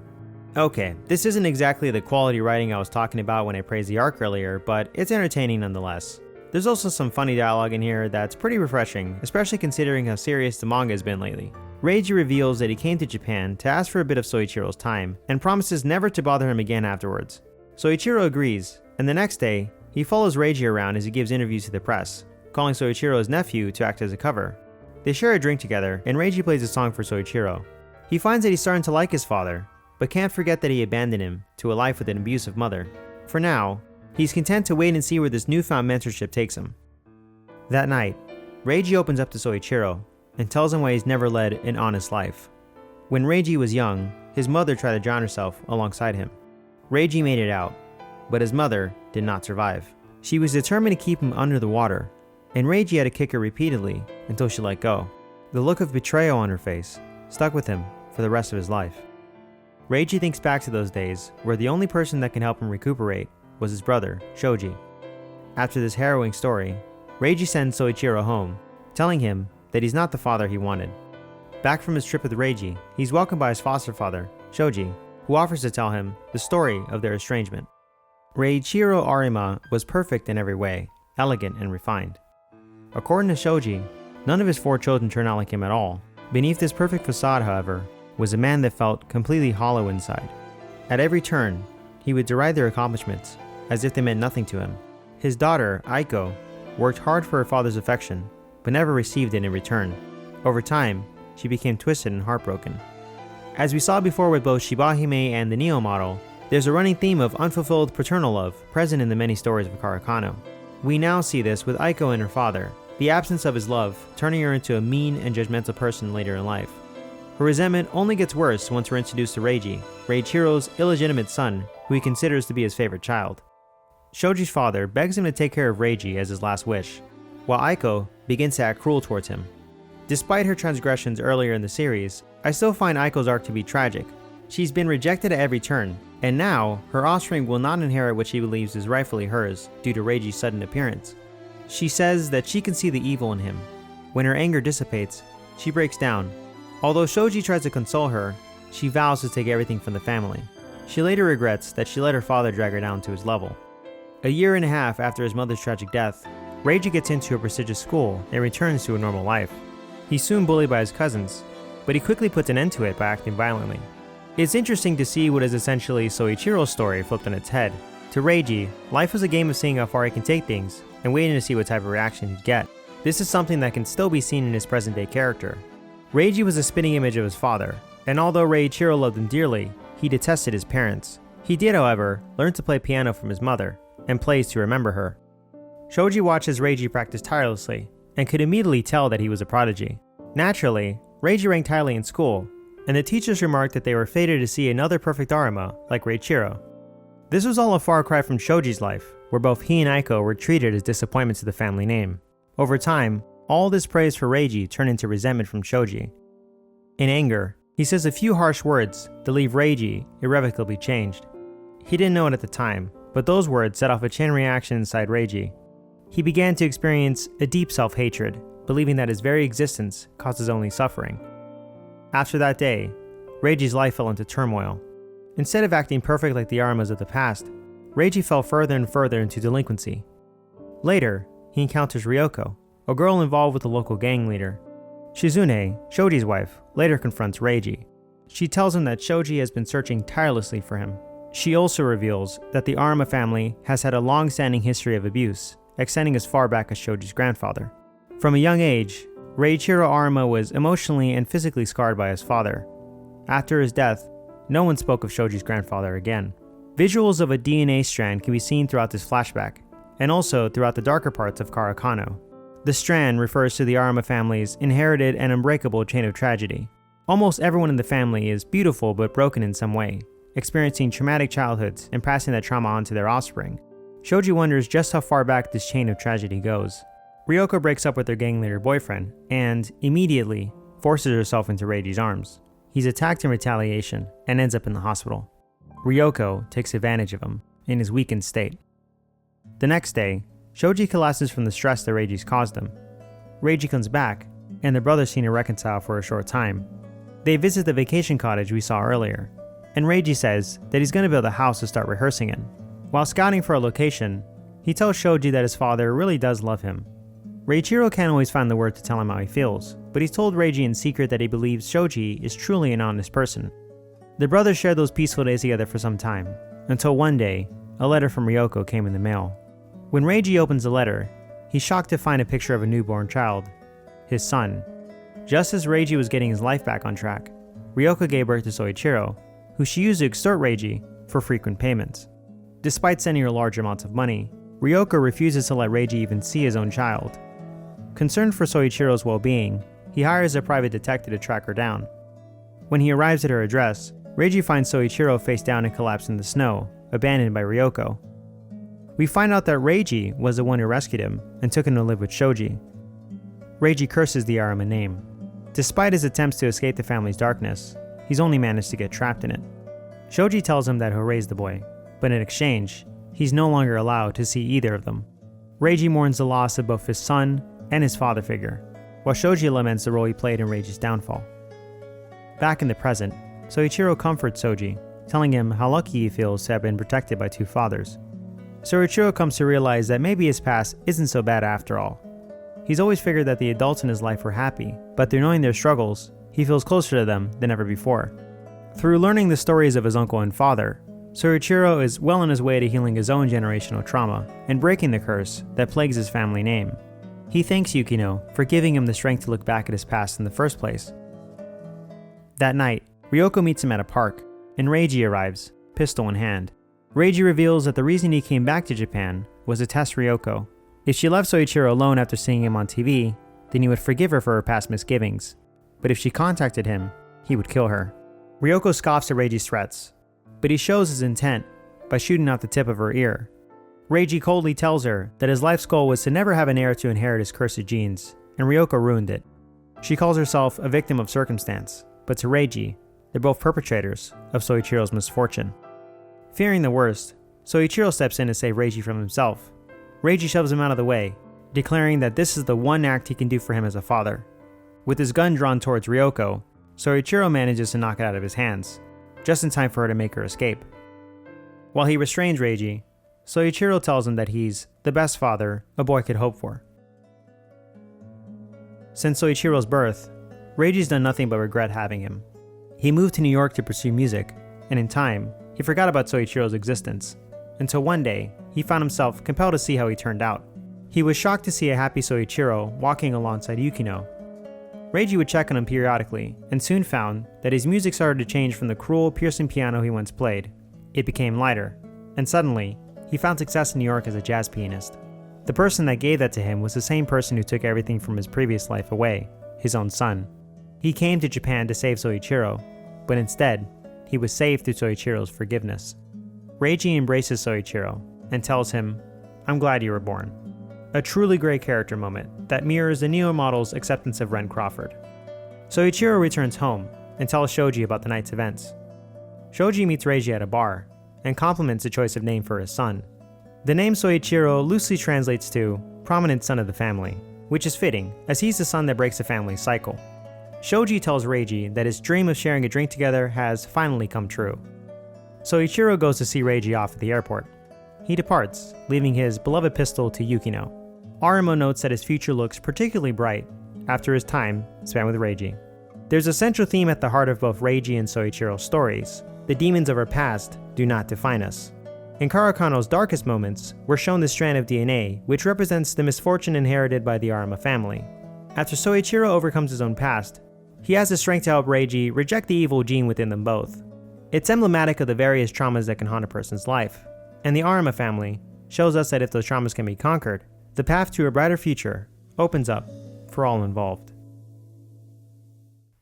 Okay, this isn't exactly the quality writing I was talking about when I praised the arc earlier, but it's entertaining nonetheless. There's also some funny dialogue in here that's pretty refreshing, especially considering how serious the manga has been lately. Reiji reveals that he came to Japan to ask for a bit of Soichiro's time, and promises never to bother him again afterwards. Soichiro agrees, and the next day, he follows Reiji around as he gives interviews to the press, calling Soichiro's nephew to act as a cover. They share a drink together, and Reiji plays a song for Soichiro. He finds that he's starting to like his father, but can't forget that he abandoned him to a life with an abusive mother. For now, he's content to wait and see where this newfound mentorship takes him. That night, Reiji opens up to Soichiro and tells him why he's never led an honest life. When Reiji was young, his mother tried to drown herself alongside him. Reiji made it out, but his mother did not survive. She was determined to keep him under the water, and Reiji had to kick her repeatedly until she let go. The look of betrayal on her face stuck with him for the rest of his life. Reiji thinks back to those days where the only person that can help him recuperate was his brother, Shoji. After this harrowing story, Reiji sends Soichiro home, telling him that he's not the father he wanted. Back from his trip with Reiji, he's welcomed by his foster father, Shoji, who offers to tell him the story of their estrangement. Reiichiro Arima was perfect in every way, elegant and refined. According to Shoji, none of his 4 children turned out like him at all. Beneath this perfect facade, however, was a man that felt completely hollow inside. At every turn, he would deride their accomplishments, as if they meant nothing to him. His daughter, Aiko, worked hard for her father's affection, but never received it in return. Over time, she became twisted and heartbroken. As we saw before with both Shibahime and the Neo model, there's a running theme of unfulfilled paternal love present in the many stories of Kare Kano. We now see this with Aiko and her father, the absence of his love turning her into a mean and judgmental person later in life. Her resentment only gets worse once we're introduced to Reiji, Reiichiro's illegitimate son, who he considers to be his favorite child. Shoji's father begs him to take care of Reiji as his last wish. while Aiko begins to act cruel towards him. Despite her transgressions earlier in the series, I still find Aiko's arc to be tragic. She's been rejected at every turn, and now her offspring will not inherit what she believes is rightfully hers due to Reiji's sudden appearance. She says that she can see the evil in him. When her anger dissipates, she breaks down. Although Shoji tries to console her, she vows to take everything from the family. She later regrets that she let her father drag her down to his level. A year and a half after his mother's tragic death, Reiji gets into a prestigious school and returns to a normal life. He's soon bullied by his cousins, but he quickly puts an end to it by acting violently. It's interesting to see what is essentially Soichiro's story flipped on its head. To Reiji, life was a game of seeing how far he can take things and waiting to see what type of reaction he'd get. This is something that can still be seen in his present-day character. Reiji was a spitting image of his father, and although Reiichiro loved him dearly, he detested his parents. He did, however, learn to play piano from his mother, and plays to remember her. Shoji watches Reiji practice tirelessly, and could immediately tell that he was a prodigy. Naturally, Reiji ranked highly in school, and the teachers remarked that they were fated to see another perfect Arima like Reiichiro. This was all a far cry from Shoji's life, where both he and Aiko were treated as disappointments to the family name. Over time, all this praise for Reiji turned into resentment from Shoji. In anger, he says a few harsh words that leave Reiji irrevocably changed. He didn't know it at the time, but those words set off a chain reaction inside Reiji. He began to experience a deep self-hatred, believing that his very existence causes only suffering. After that day, Reiji's life fell into turmoil. Instead of acting perfect like the Arimas of the past, Reiji fell further and further into delinquency. Later, he encounters Ryoko, a girl involved with the local gang leader. Shizune, Shoji's wife, later confronts Reiji. She tells him that Shoji has been searching tirelessly for him. She also reveals that the Arima family has had a long-standing history of abuse, extending as far back as Shoji's grandfather. From a young age, Reiichiro Arima was emotionally and physically scarred by his father. After his death, no one spoke of Shoji's grandfather again. Visuals of a DNA strand can be seen throughout this flashback, and also throughout the darker parts of Kare Kano. The strand refers to the Arima family's inherited and unbreakable chain of tragedy. Almost everyone in the family is beautiful but broken in some way, experiencing traumatic childhoods and passing that trauma on to their offspring. Shoji wonders just how far back this chain of tragedy goes. Ryoko breaks up with her gang leader boyfriend and, immediately, forces herself into Reiji's arms. He's attacked in retaliation and ends up in the hospital. Ryoko takes advantage of him in his weakened state. The next day, Shoji collapses from the stress that Reiji's caused him. Reiji comes back, and the brothers seem to reconcile for a short time. They visit the vacation cottage we saw earlier, and Reiji says that he's going to build a house to start rehearsing in. While scouting for a location, he tells Shoji that his father really does love him. Reiichiro can't always find the words to tell him how he feels, but he's told Reiji in secret that he believes Shoji is truly an honest person. The brothers shared those peaceful days together for some time, until one day, a letter from Ryoko came in the mail. When Reiji opens the letter, he's shocked to find a picture of a newborn child, his son. Just as Reiji was getting his life back on track, Ryoko gave birth to Soichiro, who she used to extort Reiji for frequent payments. Despite sending her large amounts of money, Ryoko refuses to let Reiji even see his own child. Concerned for Soichiro's well-being, he hires a private detective to track her down. When he arrives at her address, Reiji finds Soichiro face down and collapsed in the snow, abandoned by Ryoko. We find out that Reiji was the one who rescued him and took him to live with Shoji. Reiji curses the Arima name. Despite his attempts to escape the family's darkness, he's only managed to get trapped in it. Shoji tells him that he'll raise the boy, but in exchange, he's no longer allowed to see either of them. Reiji mourns the loss of both his son and his father figure, while Shoji laments the role he played in Reiji's downfall. Back in the present, Soichiro comforts Shoji, telling him how lucky he feels to have been protected by two fathers. Soichiro comes to realize that maybe his past isn't so bad after all. He's always figured that the adults in his life were happy, but through knowing their struggles, he feels closer to them than ever before. Through learning the stories of his uncle and father, Soichiro is well on his way to healing his own generational trauma and breaking the curse that plagues his family name. He thanks Yukino for giving him the strength to look back at his past in the first place. That night, Ryoko meets him at a park, and Reiji arrives, pistol in hand. Reiji reveals that the reason he came back to Japan was to test Ryoko. If she left Soichiro alone after seeing him on TV, then he would forgive her for her past misgivings. But if she contacted him, he would kill her. Ryoko scoffs at Reiji's threats, but he shows his intent by shooting out the tip of her ear. Reiji coldly tells her that his life's goal was to never have an heir to inherit his cursed genes, and Ryoko ruined it. She calls herself a victim of circumstance, but to Reiji, they're both perpetrators of Soichiro's misfortune. Fearing the worst, Soichiro steps in to save Reiji from himself. Reiji shoves him out of the way, declaring that this is the one act he can do for him as a father. With his gun drawn towards Ryoko, Soichiro manages to knock it out of his hands, just in time for her to make her escape. While he restrains Reiji, Soichiro tells him that he's the best father a boy could hope for. Since Soichiro's birth, Reiji's done nothing but regret having him. He moved to New York to pursue music, and in time, he forgot about Soichiro's existence, until one day, he found himself compelled to see how he turned out. He was shocked to see a happy Soichiro walking alongside Yukino. Reiji would check on him periodically, and soon found that his music started to change from the cruel, piercing piano he once played. It became lighter, and suddenly, he found success in New York as a jazz pianist. The person that gave that to him was the same person who took everything from his previous life away, his own son. He came to Japan to save Soichiro, but instead, he was saved through Soichiro's forgiveness. Reiji embraces Soichiro and tells him, "I'm glad you were born." A truly great character moment that mirrors the Neo model's acceptance of Ren Crawford. Soichiro returns home and tells Shoji about the night's events. Shoji meets Reiji at a bar and compliments the choice of name for his son. The name Soichiro loosely translates to prominent son of the family, which is fitting as he's the son that breaks the family cycle. Shoji tells Reiji that his dream of sharing a drink together has finally come true. Soichiro goes to see Reiji off at the airport. He departs, leaving his beloved pistol to Yukino. Arimo notes that his future looks particularly bright after his time spent with Reiji. There's a central theme at the heart of both Reiji and Soichiro's stories. The demons of our past do not define us. In Kare Kano's darkest moments, we're shown the strand of DNA, which represents the misfortune inherited by the Arima family. After Soichiro overcomes his own past, he has the strength to help Reiji reject the evil gene within them both. It's emblematic of the various traumas that can haunt a person's life, and the Arima family shows us that if those traumas can be conquered, the path to a brighter future opens up for all involved.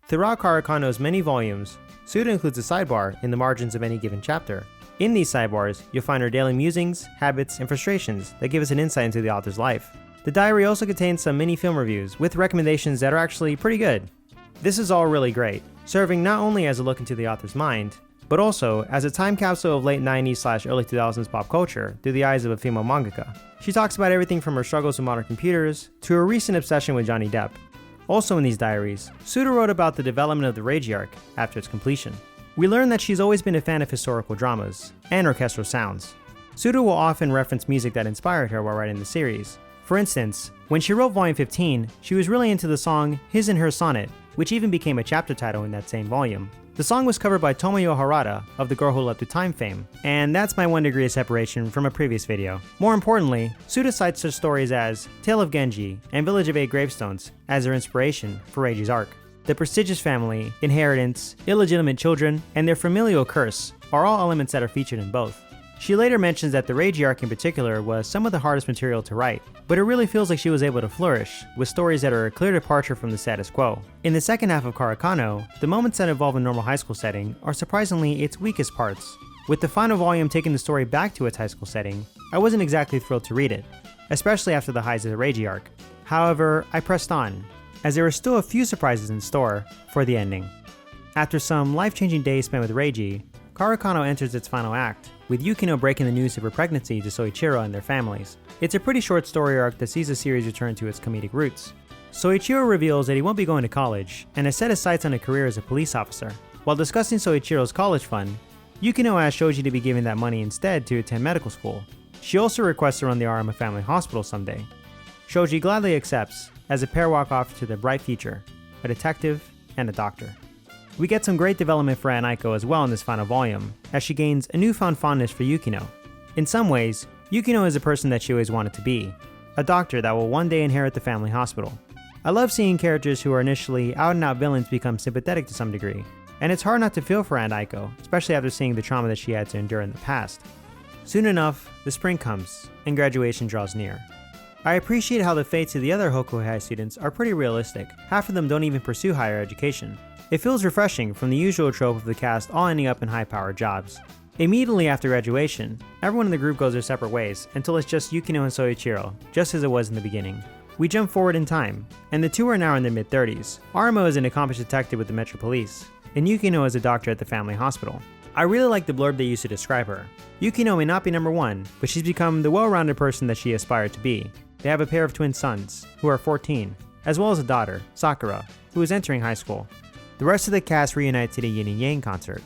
Throughout Kare Kano's many volumes, Tsuda includes a sidebar in the margins of any given chapter. In these sidebars, you'll find her daily musings, habits, and frustrations that give us an insight into the author's life. The diary also contains some mini film reviews with recommendations that are actually pretty good. This is all really great, serving not only as a look into the author's mind, but also as a time capsule of late 90s/early 2000s pop culture through the eyes of a female mangaka. She talks about everything from her struggles with modern computers to her recent obsession with Johnny Depp. Also in these diaries, Tsuda wrote about the development of the Reiji arc after its completion. We learn that she's always been a fan of historical dramas and orchestral sounds. Tsuda will often reference music that inspired her while writing the series. For instance, when she wrote Volume 15, she was really into the song His and Her Sonnet, which even became a chapter title in that same volume. The song was covered by Tomoyo Harada of The Girl Who Leapt Through Time fame, and that's my 1 degree of separation from a previous video. More importantly, Tsuda cites such stories as Tale of Genji and Village of 8 Gravestones as her inspiration for Reiji's arc. The prestigious family, inheritance, illegitimate children, and their familial curse are all elements that are featured in both. She later mentions that the Reiji arc in particular was some of the hardest material to write, but it really feels like she was able to flourish with stories that are a clear departure from the status quo. In the second half of Kare Kano, the moments that involve a normal high school setting are surprisingly its weakest parts. With the final volume taking the story back to its high school setting, I wasn't exactly thrilled to read it, especially after the highs of the Reiji arc. However, I pressed on, as there were still a few surprises in store for the ending. After some life-changing days spent with Reiji, Kare Kano enters its final act, with Yukino breaking the news of her pregnancy to Soichiro and their families. It's a pretty short story arc that sees the series return to its comedic roots. Soichiro reveals that he won't be going to college, and has set his sights on a career as a police officer. While discussing Soichiro's college fund, Yukino asks Shoji to be giving that money instead to attend medical school. She also requests to run the Arima family hospital someday. Shoji gladly accepts, as the pair walk off to their bright future, a detective and a doctor. We get some great development for Aiko as well in this final volume, as she gains a newfound fondness for Yukino. In some ways, Yukino is the person that she always wanted to be, a doctor that will one day inherit the family hospital. I love seeing characters who are initially out-and-out villains become sympathetic to some degree, and it's hard not to feel for Aiko, especially after seeing the trauma that she had to endure in the past. Soon enough, the spring comes, and graduation draws near. I appreciate how the fates of the other Hokuhei High students are pretty realistic. Half of them don't even pursue higher education. It feels refreshing from the usual trope of the cast all ending up in high-powered jobs. Immediately after graduation, everyone in the group goes their separate ways until it's just Yukino and Soichiro, just as it was in the beginning. We jump forward in time, and the two are now in their mid-30s. Arima is an accomplished detective with the Metro Police, and Yukino is a doctor at the family hospital. I really like the blurb they used to describe her. Yukino may not be number one, but she's become the well-rounded person that she aspired to be. They have a pair of twin sons, who are 14, as well as a daughter, Sakura, who is entering high school. The rest of the cast reunites at a yin and yang concert.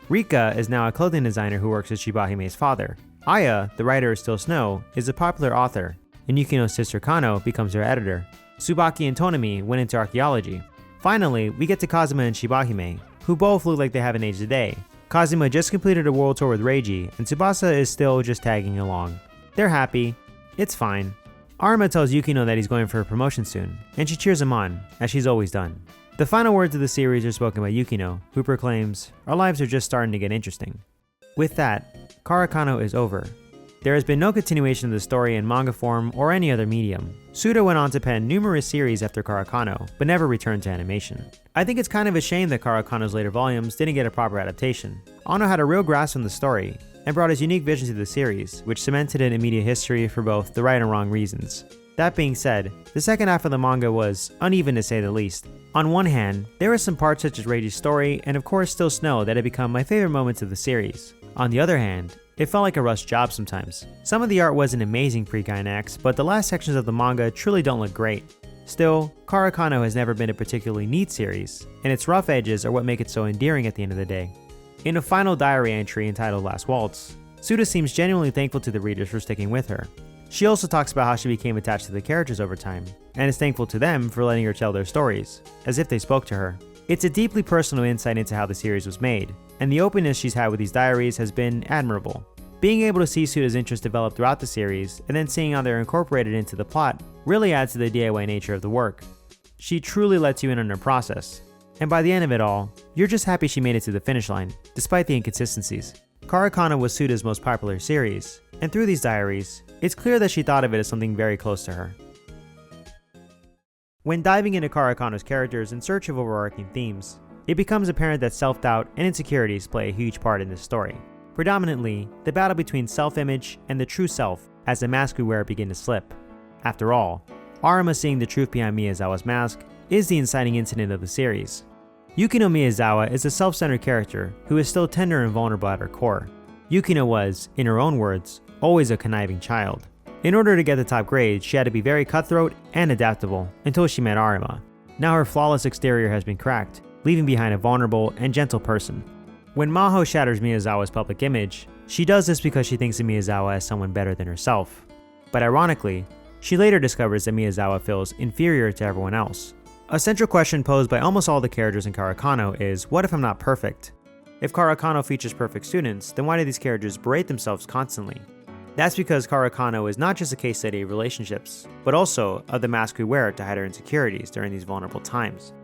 Rika is now a clothing designer who works with Shibahime's father. Aya, the writer of Still Snow, is a popular author, and Yukino's sister Kano becomes her editor. Tsubaki and Tonami went into archaeology. Finally, we get to Kazuma and Shibahime, who both look like they haven't aged a day. Kazuma just completed a world tour with Reiji, and Tsubasa is still just tagging along. They're happy. It's fine. Arima tells Yukino that he's going for a promotion soon, and she cheers him on, as she's always done. The final words of the series are spoken by Yukino, who proclaims, "Our lives are just starting to get interesting." With that, Kare Kano is over. There has been no continuation of the story in manga form or any other medium. Tsuda went on to pen numerous series after Kare Kano, but never returned to animation. I think it's kind of a shame that Kare Kano's later volumes didn't get a proper adaptation. Ono had a real grasp on the story, and brought his unique vision to the series, which cemented it in media history for both the right and wrong reasons. That being said, the second half of the manga was uneven to say the least. On one hand, there were some parts such as Reiji's story and of course Still Snow that had become my favorite moments of the series. On the other hand, it felt like a rushed job sometimes. Some of the art wasn't amazing pre-Gainax, but the last sections of the manga truly don't look great. Still, Kare Kano has never been a particularly neat series, and its rough edges are what make it so endearing at the end of the day. In a final diary entry entitled Last Waltz, Tsuda seems genuinely thankful to the readers for sticking with her. She also talks about how she became attached to the characters over time, and is thankful to them for letting her tell their stories, as if they spoke to her. It's a deeply personal insight into how the series was made, and the openness she's had with these diaries has been admirable. Being able to see Tsuda's interest develop throughout the series, and then seeing how they're incorporated into the plot, really adds to the DIY nature of the work. She truly lets you in on her process, and by the end of it all, you're just happy she made it to the finish line, despite the inconsistencies. Kare Kano was Tsuda's most popular series, and through these diaries, it's clear that she thought of it as something very close to her. When diving into Kare Kano's characters in search of overarching themes, it becomes apparent that self-doubt and insecurities play a huge part in this story. Predominantly, the battle between self-image and the true self as the mask we wear begin to slip. After all, Arima seeing the truth behind Miyazawa's mask is the inciting incident of the series. Yukino Miyazawa is a self-centered character who is still tender and vulnerable at her core. Yukino was, in her own words, always a conniving child. In order to get the top grades, she had to be very cutthroat and adaptable until she met Arima. Now her flawless exterior has been cracked, leaving behind a vulnerable and gentle person. When Maho shatters Miyazawa's public image, she does this because she thinks of Miyazawa as someone better than herself. But ironically, she later discovers that Miyazawa feels inferior to everyone else. A central question posed by almost all the characters in Kare Kano is, what if I'm not perfect? If Kare Kano features perfect students, then why do these characters berate themselves constantly? That's because Kare Kano is not just a case study of relationships, but also of the mask we wear to hide our insecurities during these vulnerable times.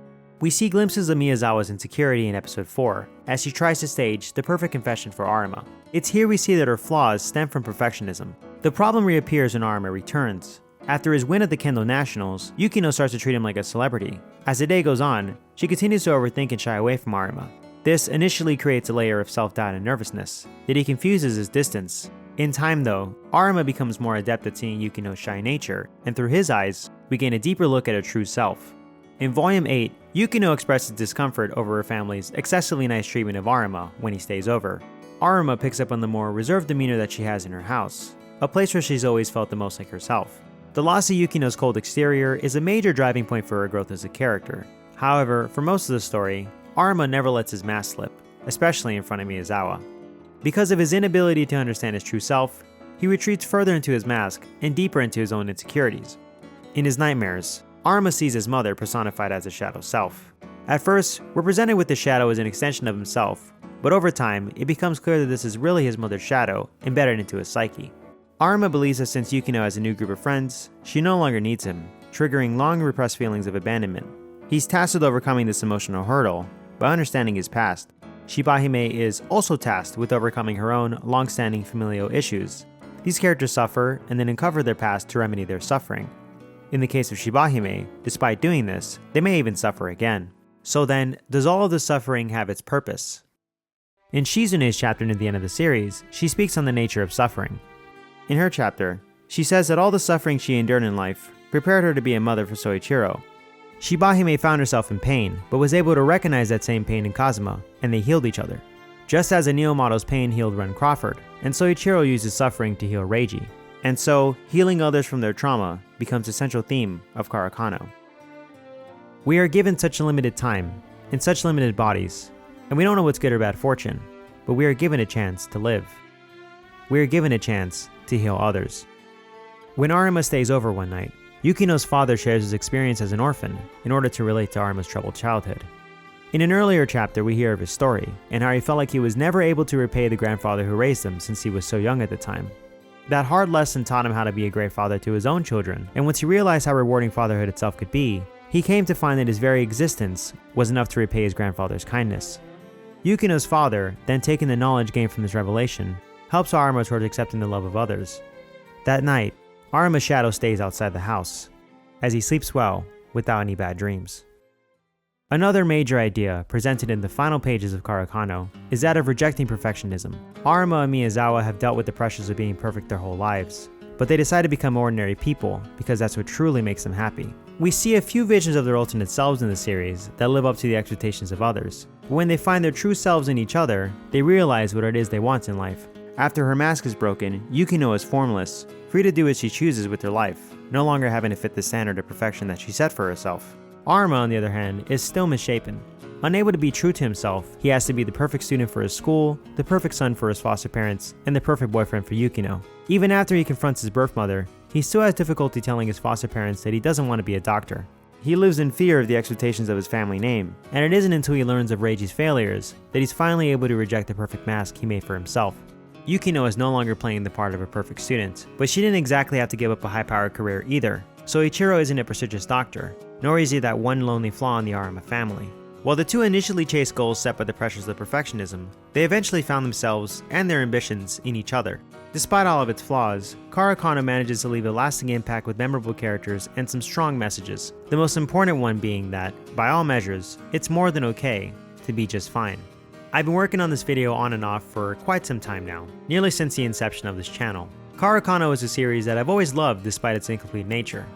We see glimpses of Miyazawa's insecurity in episode 4, as she tries to stage the perfect confession for Arima. It's here we see that her flaws stem from perfectionism. The problem reappears when Arima returns. After his win at the Kendo Nationals, Yukino starts to treat him like a celebrity. As the day goes on, she continues to overthink and shy away from Arima. This initially creates a layer of self-doubt and nervousness that he confuses as distance. In time though, Arima becomes more adept at seeing Yukino's shy nature, and through his eyes, we gain a deeper look at her true self. In Volume 8, Yukino expresses discomfort over her family's excessively nice treatment of Arima when he stays over. Arima picks up on the more reserved demeanor that she has in her house, a place where she's always felt the most like herself. The loss of Yukino's cold exterior is a major driving point for her growth as a character. However, for most of the story, Arima never lets his mask slip, especially in front of Miyazawa. Because of his inability to understand his true self, he retreats further into his mask and deeper into his own insecurities. In his nightmares, Arima sees his mother personified as a shadow self. At first, we're presented with the shadow as an extension of himself, but over time, it becomes clear that this is really his mother's shadow embedded into his psyche. Arima believes that since Yukino has a new group of friends, she no longer needs him, triggering long repressed feelings of abandonment. He's tasked with overcoming this emotional hurdle by understanding his past. Shibahime is also tasked with overcoming her own long-standing familial issues. These characters suffer and then uncover their past to remedy their suffering. In the case of Shibahime, despite doing this, they may even suffer again. So then, does all of this suffering have its purpose? In Shizune's chapter near the end of the series, she speaks on the nature of suffering. In her chapter, she says that all the suffering she endured in life prepared her to be a mother for Soichiro. Shibahime found herself in pain, but was able to recognize that same pain in Kazuma, and they healed each other. Just as a Neo model's pain healed Ren Crawford, and Soichiro uses suffering to heal Reiji. And so, healing others from their trauma becomes a central theme of Kare Kano. We are given such a limited time, in such limited bodies, and we don't know what's good or bad fortune, but we are given a chance to live. We are given a chance to heal others. When Arima stays over one night, Yukino's father shares his experience as an orphan in order to relate to Arima's troubled childhood. In an earlier chapter, we hear of his story, and how he felt like he was never able to repay the grandfather who raised him since he was so young at the time. That hard lesson taught him how to be a great father to his own children, and once he realized how rewarding fatherhood itself could be, he came to find that his very existence was enough to repay his grandfather's kindness. Yukino's father, then taking the knowledge gained from this revelation, helps Arima towards accepting the love of others. That night, Arima's shadow stays outside the house, as he sleeps well without any bad dreams. Another major idea presented in the final pages of Kare Kano is that of rejecting perfectionism. Arima and Miyazawa have dealt with the pressures of being perfect their whole lives, but they decide to become ordinary people because that's what truly makes them happy. We see a few visions of their alternate selves in the series that live up to the expectations of others, but when they find their true selves in each other, they realize what it is they want in life. After her mask is broken, Yukino is formless, free to do as she chooses with her life, no longer having to fit the standard of perfection that she set for herself. Arima, on the other hand, is still misshapen. Unable to be true to himself, he has to be the perfect student for his school, the perfect son for his foster parents, and the perfect boyfriend for Yukino. Even after he confronts his birth mother, he still has difficulty telling his foster parents that he doesn't want to be a doctor. He lives in fear of the expectations of his family name, and it isn't until he learns of Reiji's failures that he's finally able to reject the perfect mask he made for himself. Yukino is no longer playing the part of a perfect student, but she didn't exactly have to give up a high-powered career either. Soichiro isn't a prestigious doctor, nor is he that one lonely flaw in the Arima family. While the two initially chased goals set by the pressures of perfectionism, they eventually found themselves and their ambitions in each other. Despite all of its flaws, Kare Kano manages to leave a lasting impact with memorable characters and some strong messages, the most important one being that, by all measures, it's more than okay to be just fine. I've been working on this video on and off for quite some time now, nearly since the inception of this channel. Kare Kano is a series that I've always loved despite its incomplete nature.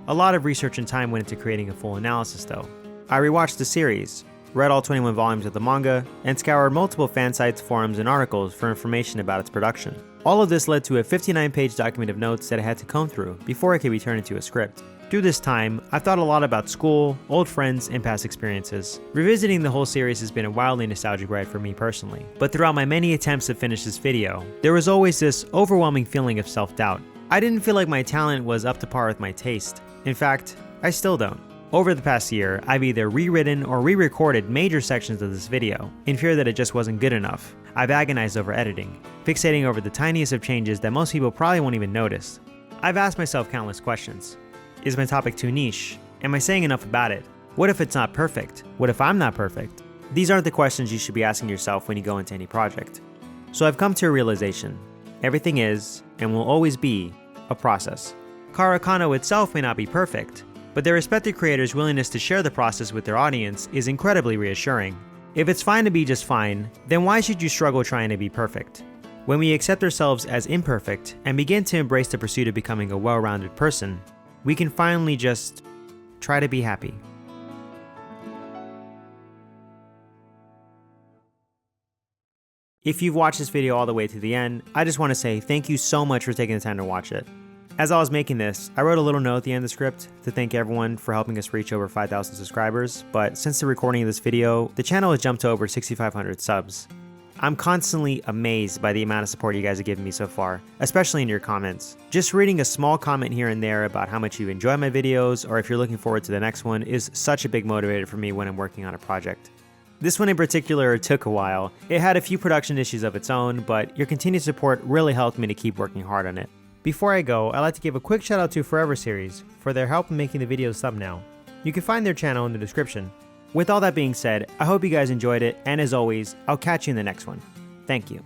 A lot of research and time went into creating a full analysis though. I rewatched the series, read all 21 volumes of the manga, and scoured multiple fan sites, forums, and articles for information about its production. All of this led to a 59-page document of notes that I had to comb through before it could be turned into a script. Through this time, I've thought a lot about school, old friends, and past experiences. Revisiting the whole series has been a wildly nostalgic ride for me personally, but throughout my many attempts to finish this video, there was always this overwhelming feeling of self-doubt. I didn't feel like my talent was up to par with my taste. In fact, I still don't. Over the past year, I've either rewritten or re-recorded major sections of this video, in fear that it just wasn't good enough. I've agonized over editing, fixating over the tiniest of changes that most people probably won't even notice. I've asked myself countless questions. Is my topic too niche? Am I saying enough about it? What if it's not perfect? What if I'm not perfect? These aren't the questions you should be asking yourself when you go into any project. So I've come to a realization. Everything is, and will always be, a process. Kare Kano itself may not be perfect, but their respected creators' willingness to share the process with their audience is incredibly reassuring. If it's fine to be just fine, then why should you struggle trying to be perfect? When we accept ourselves as imperfect and begin to embrace the pursuit of becoming a well-rounded person, we can finally just try to be happy. If you've watched this video all the way to the end, I just want to say thank you so much for taking the time to watch it. As I was making this, I wrote a little note at the end of the script to thank everyone for helping us reach over 5,000 subscribers, but since the recording of this video, the channel has jumped to over 6,500 subs. I'm constantly amazed by the amount of support you guys have given me so far, especially in your comments. Just reading a small comment here and there about how much you enjoy my videos or if you're looking forward to the next one is such a big motivator for me when I'm working on a project. This one in particular took a while. It had a few production issues of its own, but your continued support really helped me to keep working hard on it. Before I go, I'd like to give a quick shout out to Forever Series for their help in making the videos thumbnail. You can find their channel in the description. With all that being said, I hope you guys enjoyed it, and as always, I'll catch you in the next one. Thank you.